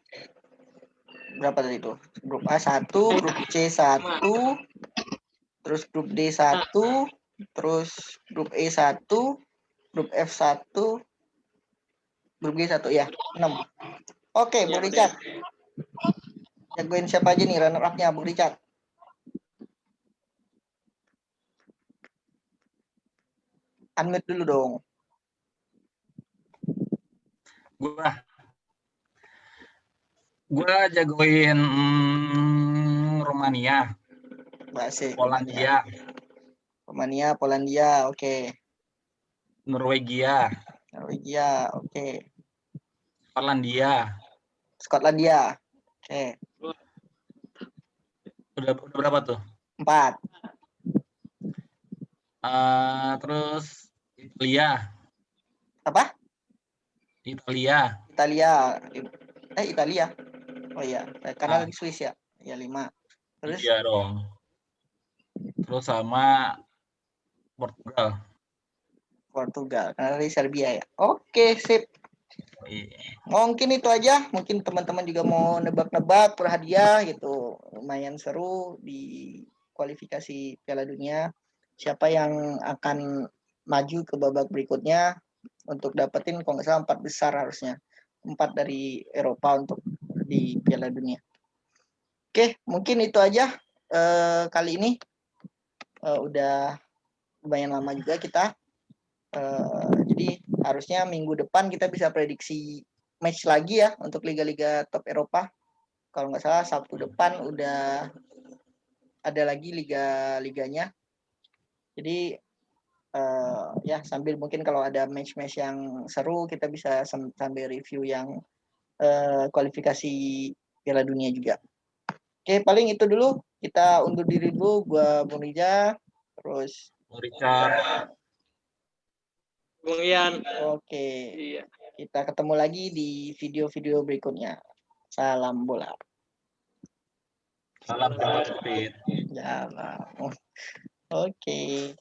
Berapa tadi itu? Grup A 1, grup C 1, terus grup D 1, terus grup E 1, grup F 1, grup G 1 ya, 6. Oke, Ya, Bung Richard. Jagoin siapa aja nih runner up-nya, Bung Richard? Unmute dulu dong. Gua jagoin Romania, Bahasa Polandia, Romania, Polandia, oke. Norwegia, Norwegia, oke. Finlandia. Skotlandia, oke. Udah berapa tuh? 4. Terus Italia. Apa? Italia. Italia. Oh iya, karena Ah, Swiss ya. Ya 5. Terus iya dong. Terus sama Portugal. Portugal, karena dari Serbia ya. Oke, sip. Iya. Mungkin itu aja. Mungkin teman-teman juga mau nebak-nebak berhadiah gitu. Lumayan seru di kualifikasi Piala Dunia. Siapa yang akan maju ke babak berikutnya untuk dapetin kalau nggak salah 4 besar harusnya. 4 dari Eropa untuk di Piala Dunia. Oke, mungkin itu aja kali ini. Udah lumayan lama juga kita. Jadi harusnya minggu depan kita bisa prediksi match lagi ya untuk liga-liga top Eropa. Kalau nggak salah Sabtu depan udah ada lagi liga-liganya. Jadi ya sambil mungkin kalau ada match-match yang seru kita bisa sambil review yang kualifikasi Piala Dunia juga. Oke, paling itu dulu. Kita undur diri dulu. Gua Bung Rija, terus Richard. Bung Ian. Oke. Iya. Kita ketemu lagi di video-video berikutnya. Salam bola. Salam Jepang Speed. Jalan. Oke.